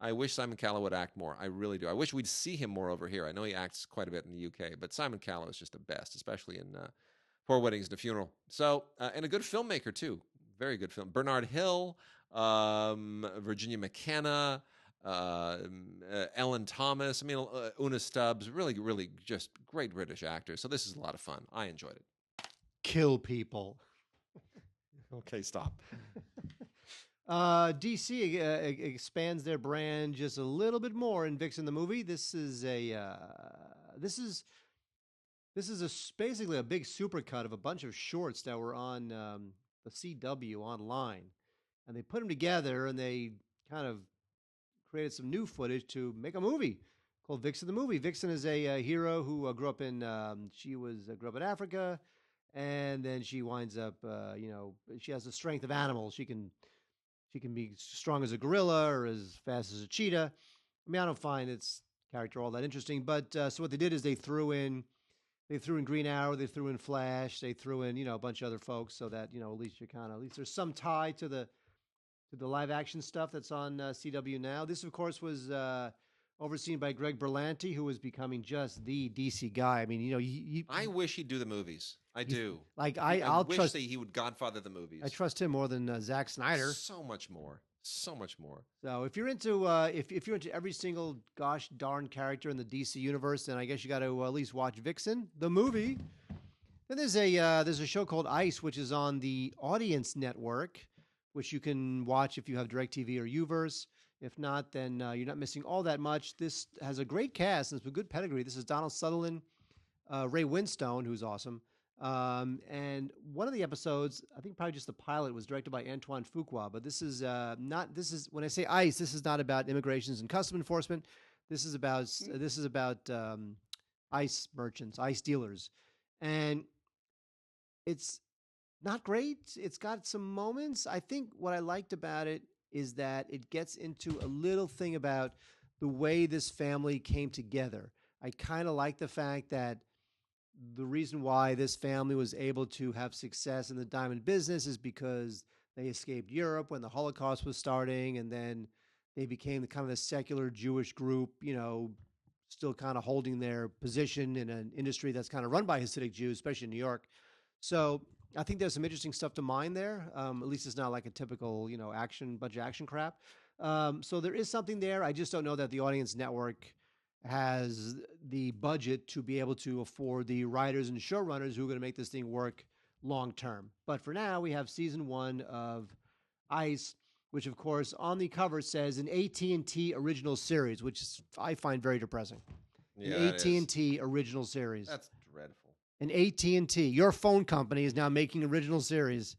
I wish Simon Callow would act more. I really do. I wish we'd see him more over here. I know he acts quite a bit in the UK, but Simon Callow is just the best, especially in Four Weddings and a Funeral. So, and a good filmmaker, too. Very good film. Bernard Hill, Virginia McKenna, Ellen Thomas. I mean, Una Stubbs. Really, really just great British actors. So this is a lot of fun. I enjoyed it. Kill people. Okay, stop. DC expands their brand just a little bit more in Vixen the movie. This is basically a big supercut of a bunch of shorts that were on the CW online, and they put them together and they kind of created some new footage to make a movie called Vixen the movie. Vixen is a hero who grew up in Africa, and then she winds up she has the strength of animals. She can be strong as a gorilla or as fast as a cheetah. I mean, I don't find its character all that interesting. But so what they did is they threw in Green Arrow, they threw in Flash, they threw in a bunch of other folks, so that at least there's some tie to the live action stuff that's on CW now. This, of course, was overseen by Greg Berlanti, who is becoming just the DC guy. I mean, I wish he'd do the movies. I do. Like I wish that he would Godfather the movies. I trust him more than Zack Snyder. So much more. So if you're into if you're into every single gosh darn character in the DC universe, then I guess you got to at least watch Vixen the movie. Then there's a show called Ice, which is on the Audience Network, which you can watch if you have DirecTV or Uverse. If not, then you're not missing all that much. This has a great cast and it's a good pedigree. This is Donald Sutherland, Ray Winstone, who's awesome. And one of the episodes, I think probably just the pilot, was directed by Antoine Fuqua. But this is when I say ICE, this is not about immigrations and custom enforcement. This is about ICE merchants, ICE dealers, and it's not great. It's got some moments. I think what I liked about it is that it gets into a little thing about the way this family came together. I kind of like the fact that the reason why this family was able to have success in the diamond business is because they escaped Europe when the Holocaust was starting, and then they became the secular Jewish group, still kind of holding their position in an industry that's kind of run by Hasidic Jews, especially in New York. So I think there's some interesting stuff to mine there. At least it's not like a typical, bunch of action crap. So there is something there. I just don't know that the Audience Network has the budget to be able to afford the writers and showrunners who are going to make this thing work long term. But for now, we have season 1 of Ice, which of course on the cover says an AT&T original series, which I find very depressing. Yeah, An AT&T original series. That's dreadful. An AT&T, your phone company, is now making original series.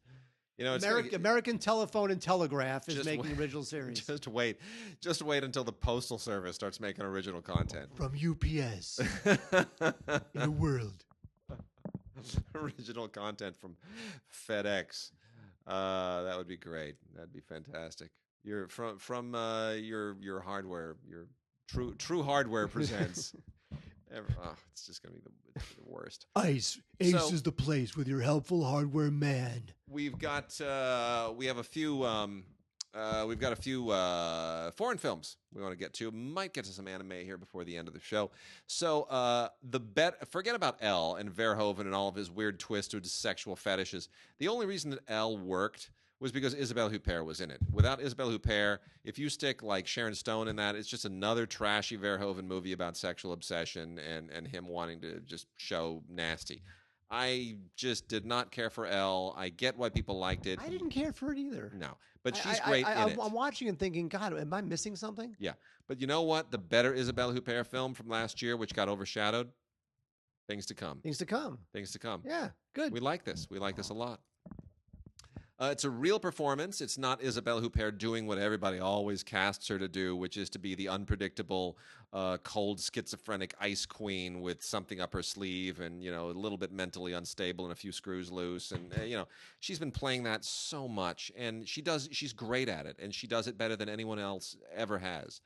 You know, American Telephone and Telegraph is making original series. Just wait until the Postal Service starts making original content from UPS in the world. Original content from FedEx. That would be great. That'd be fantastic. You're from your hardware. Your True Hardware presents. It's just gonna be the worst. Ace So- is the place with your helpful hardware man. We've got we have a few we've got a few foreign films we want to get to. Might get to some anime here before the end of the show. So forget about L and Verhoeven and all of his weird twisted sexual fetishes. The only reason that L worked was because Isabelle Huppert was in it. Without Isabelle Huppert, if you stick like Sharon Stone in that, it's just another trashy Verhoeven movie about sexual obsession and him wanting to just show nasty. I just did not care for Elle. I get why people liked it. I didn't care for it either. No, but she's great in it. I'm watching and thinking, God, am I missing something? Yeah, but you know what? The better Isabelle Huppert film from last year, which got overshadowed, Things to Come. Things to come. Things to Come. Yeah, good. We like this. We like this a lot. It's a real performance. It's not Isabelle Huppert doing what everybody always casts her to do, which is to be the unpredictable, cold, schizophrenic ice queen with something up her sleeve and, a little bit mentally unstable and a few screws loose. And, she's been playing that so much. And she's great at it. And she does it better than anyone else ever has.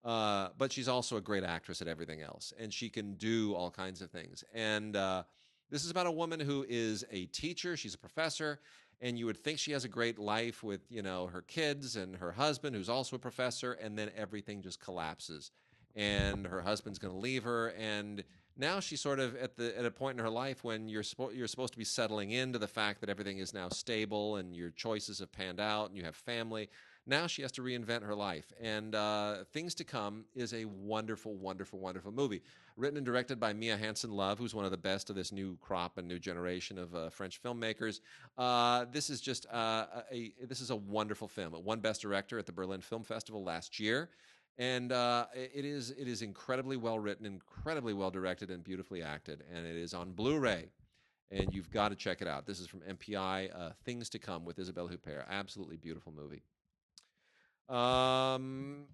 But she's also a great actress at everything else. And she can do all kinds of things. And this is about a woman who is a teacher. She's a professor. And you would think she has a great life with, her kids and her husband, who's also a professor, and then everything just collapses. And her husband's going to leave her, and now she's sort of at a point in her life when you're supposed to be settling into the fact that everything is now stable and your choices have panned out and you have family. Now she has to reinvent her life. And Things to Come is a wonderful, wonderful, wonderful movie. Written and directed by Mia Hansen-Løve, who's one of the best of this new crop and new generation of French filmmakers. This is just this is a wonderful film. It won Best Director at the Berlin Film Festival last year. And it is incredibly well written, incredibly well directed, and beautifully acted. And it is on Blu-ray. And you've got to check it out. This is from MPI, Things to Come with Isabelle Huppert. Absolutely beautiful movie. And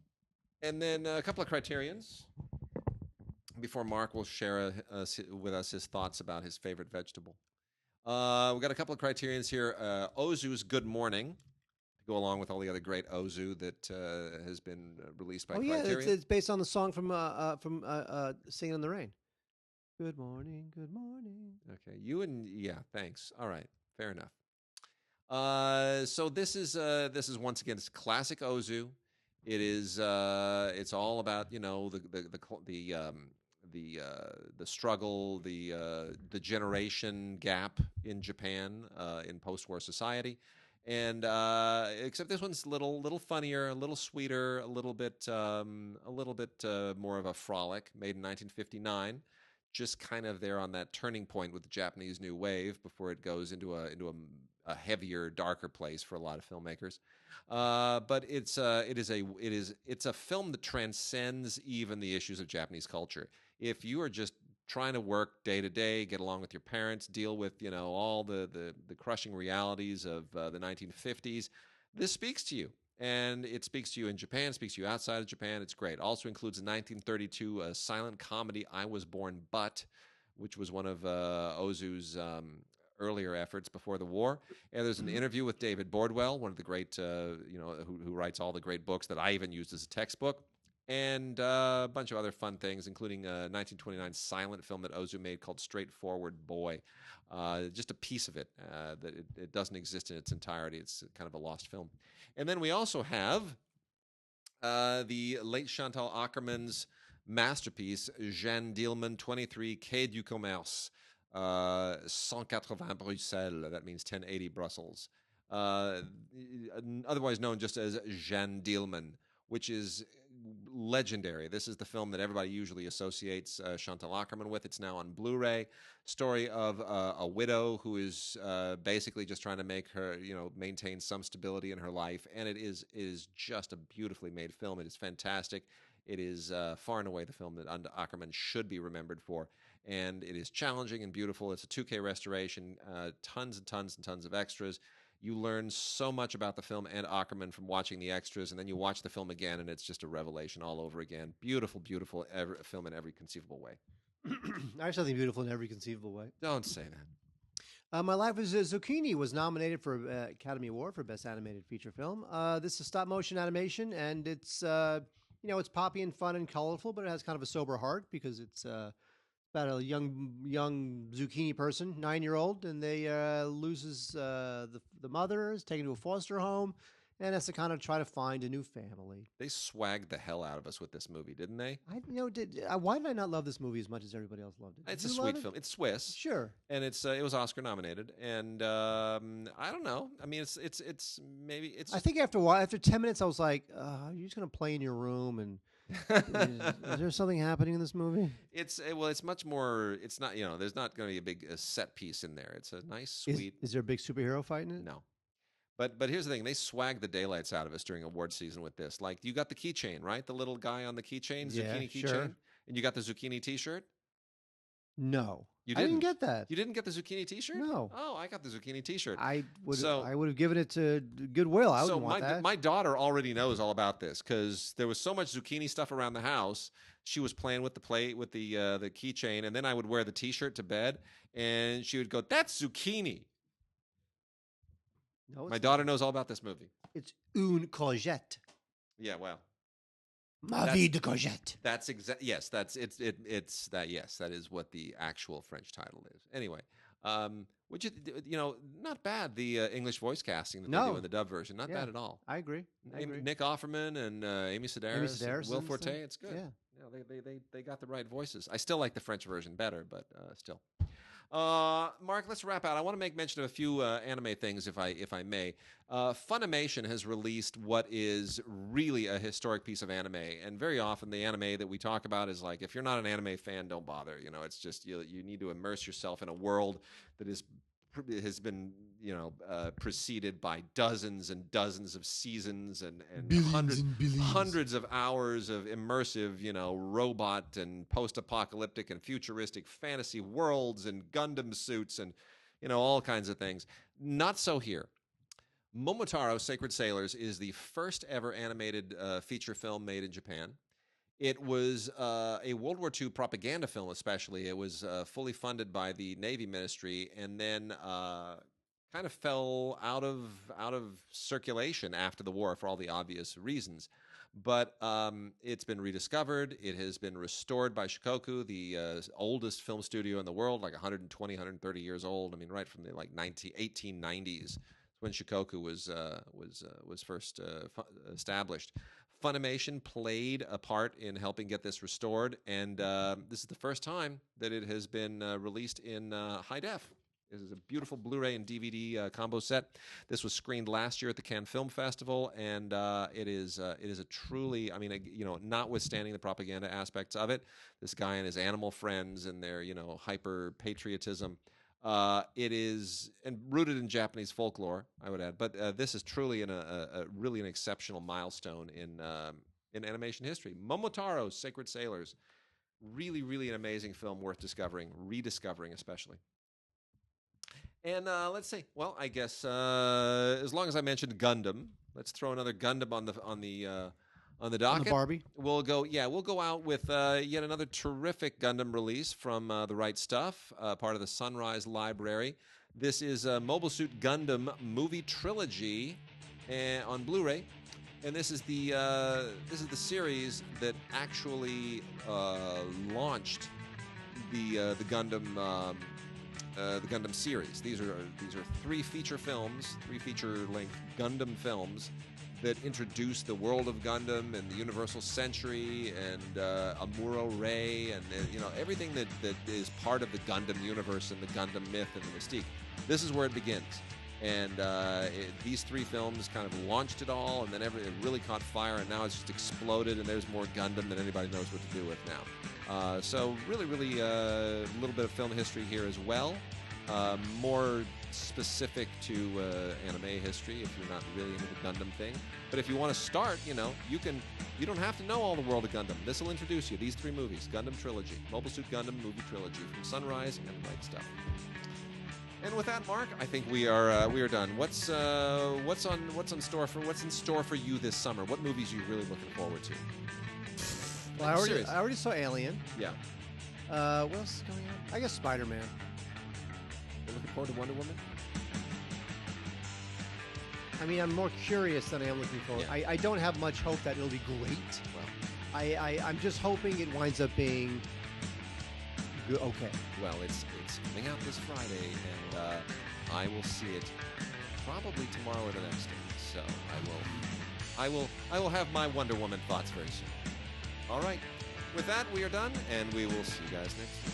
then a couple of criterions before Mark will share with us his thoughts about his favorite vegetable. We've got a couple of criterions here. Ozu's Good Morning, to go along with all the other great Ozu that has been released by Criterion. Yeah, it's based on the song from Singing in the Rain. Good morning, good morning. Okay, thanks. All right, fair enough. So this is once again, it's classic Ozu. It is it's all about the struggle, the generation gap in Japan in post-war society, and except this one's a little funnier, a little sweeter, a little bit more of a frolic. Made in 1959. Just kind of there on that turning point with the Japanese New Wave before it goes into a heavier, darker place for a lot of filmmakers. But it's a film that transcends even the issues of Japanese culture. If you are just trying to work day to day, get along with your parents, deal with all the crushing realities of the 1950s, this speaks to you. And it speaks to you in Japan, speaks to you outside of Japan. It's great. Also includes a 1932 silent comedy, I Was Born But, which was one of Ozu's earlier efforts before the war. And there's an interview with David Bordwell, one of the great, who writes all the great books that I even used as a textbook. And a bunch of other fun things, including a 1929 silent film that Ozu made called Straightforward Boy. Just a piece of it that it doesn't exist in its entirety. It's kind of a lost film. And then we also have the late Chantal Akerman's masterpiece, Jeanne Dielman, 23 Quai du Commerce, 180 Bruxelles. That means 1080 Brussels. Otherwise known just as Jeanne Dielman. which is legendary. This is the film that everybody usually associates Chantal Akerman with. It's now on Blu-ray. Story of a widow who is basically just trying to make her, maintain some stability in her life, and it is just a beautifully made film. It is fantastic. It is far and away the film that Akerman should be remembered for, and it is challenging and beautiful. It's a 2K restoration, tons and tons and tons of extras. You learn so much about the film and Akerman from watching the extras, and then you watch the film again, and it's just a revelation all over again. Beautiful, beautiful film in every conceivable way. There's something beautiful in every conceivable way. Don't say that. My Life as a Zucchini was nominated for Academy Award for Best Animated Feature Film. This is stop motion animation, and it's it's poppy and fun and colorful, but it has kind of a sober heart because it's about a young zucchini person, 9-year-old, and they loses the mother, is taken to a foster home, and has to kind of try to find a new family. They swagged the hell out of us with this movie, didn't they? Why did I not love this movie as much as everybody else loved it? It's a sweet film. It's Swiss, sure, and it was Oscar nominated. And I don't know. I mean, it's maybe it's. I think after a while, after 10 minutes, I was like, "You're just gonna play in your room and." Is there something happening in this movie? It's much more. It's not. There's not going to be a big set piece in there. It's a nice, sweet. Is there a big superhero fight in it? No. But here's the thing: they swagged the daylights out of us during award season with this. Like, you got the keychain, right? The little guy on the keychain, zucchini keychain, sure. And you got the zucchini T-shirt. No, you didn't. I didn't get that. You didn't get the zucchini T-shirt? No. Oh, I got the zucchini T-shirt. I would have given it to Goodwill. I wouldn't want that. My daughter already knows all about this because there was so much zucchini stuff around the house. She was playing with the plate with the keychain, and then I would wear the T-shirt to bed, and she would go, "That's zucchini." No, my daughter knows all about this movie. It's une courgette. Yeah, well. Ma vie de courgette. That's yes, that's it's that yes, that is what the actual French title is. Anyway, which not bad, the English voice casting that they do in the dub version, not bad at all. I agree. Nick Offerman and Amy Sedaris, Will Forte, it's good. Yeah. They got the right voices. I still like the French version better, but still. Mark, let's wrap out. I want to make mention of a few anime things, if I may. Funimation has released what is really a historic piece of anime, and very often the anime that we talk about is like, if you're not an anime fan, don't bother. It's just you need to immerse yourself in a world that has been preceded by dozens and dozens of seasons and hundreds of hours of immersive robot and post-apocalyptic and futuristic fantasy worlds and Gundam suits and all kinds of things. Not so here. Momotaro Sacred Sailors is the first ever animated feature film made in Japan. It was a World War II propaganda film, especially. It was fully funded by the Navy Ministry, and then kind of fell out of circulation after the war for all the obvious reasons. But it's been rediscovered. It has been restored by Shikoku, the oldest film studio in the world, like 120, 130 years old. I mean, right from the 1890s when Shikoku was first established. Funimation played a part in helping get this restored, and this is the first time that it has been released in high def. This is a beautiful Blu-ray and DVD combo set. This was screened last year at the Cannes Film Festival, and it is a truly, notwithstanding the propaganda aspects of it, this guy and his animal friends and their hyper patriotism. It is and rooted in Japanese folklore, I would add, but this is truly really an exceptional milestone in animation history. Momotaro Sacred Sailors, really, really an amazing film worth rediscovering especially. And let's see. Well, I guess as long as I mentioned Gundam, let's throw another Gundam on the docket. On the Barbie? We'll go out with yet another terrific Gundam release from The Right Stuff, part of the Sunrise Library. This is Mobile Suit Gundam movie trilogy on Blu-ray, and this is the series that actually launched the Gundam. The Gundam series. These are three feature-length Gundam films that introduce the world of Gundam and the Universal Century and Amuro Ray and everything that is part of the Gundam universe and the Gundam myth and the mystique. This is where it begins. And these three films kind of launched it all, and then it really caught fire, and now it's just exploded, and there's more Gundam than anybody knows what to do with now. So really, really a little bit of film history here as well. More specific to anime history if you're not really into the Gundam thing. But if you want to start, you don't have to know all the world of Gundam. This will introduce you. These three movies, Gundam Trilogy, Mobile Suit Gundam movie trilogy from Sunrise and Right Stuff. And with that, Mark, I think we are done. What's in store for you this summer? What movies are you really looking forward to? Well, I already saw Alien. Yeah. What else is going on? I guess Spider-Man. You're looking forward to Wonder Woman? I mean, I'm more curious than I am looking forward. Yeah. I don't have much hope that it'll be great. Well, I'm just hoping it winds up being good. Okay. Well, it's coming out this Friday, and I will see it probably tomorrow or the next day. So I will have my Wonder Woman thoughts very soon. All right. With that, we are done, and we will see you guys next week.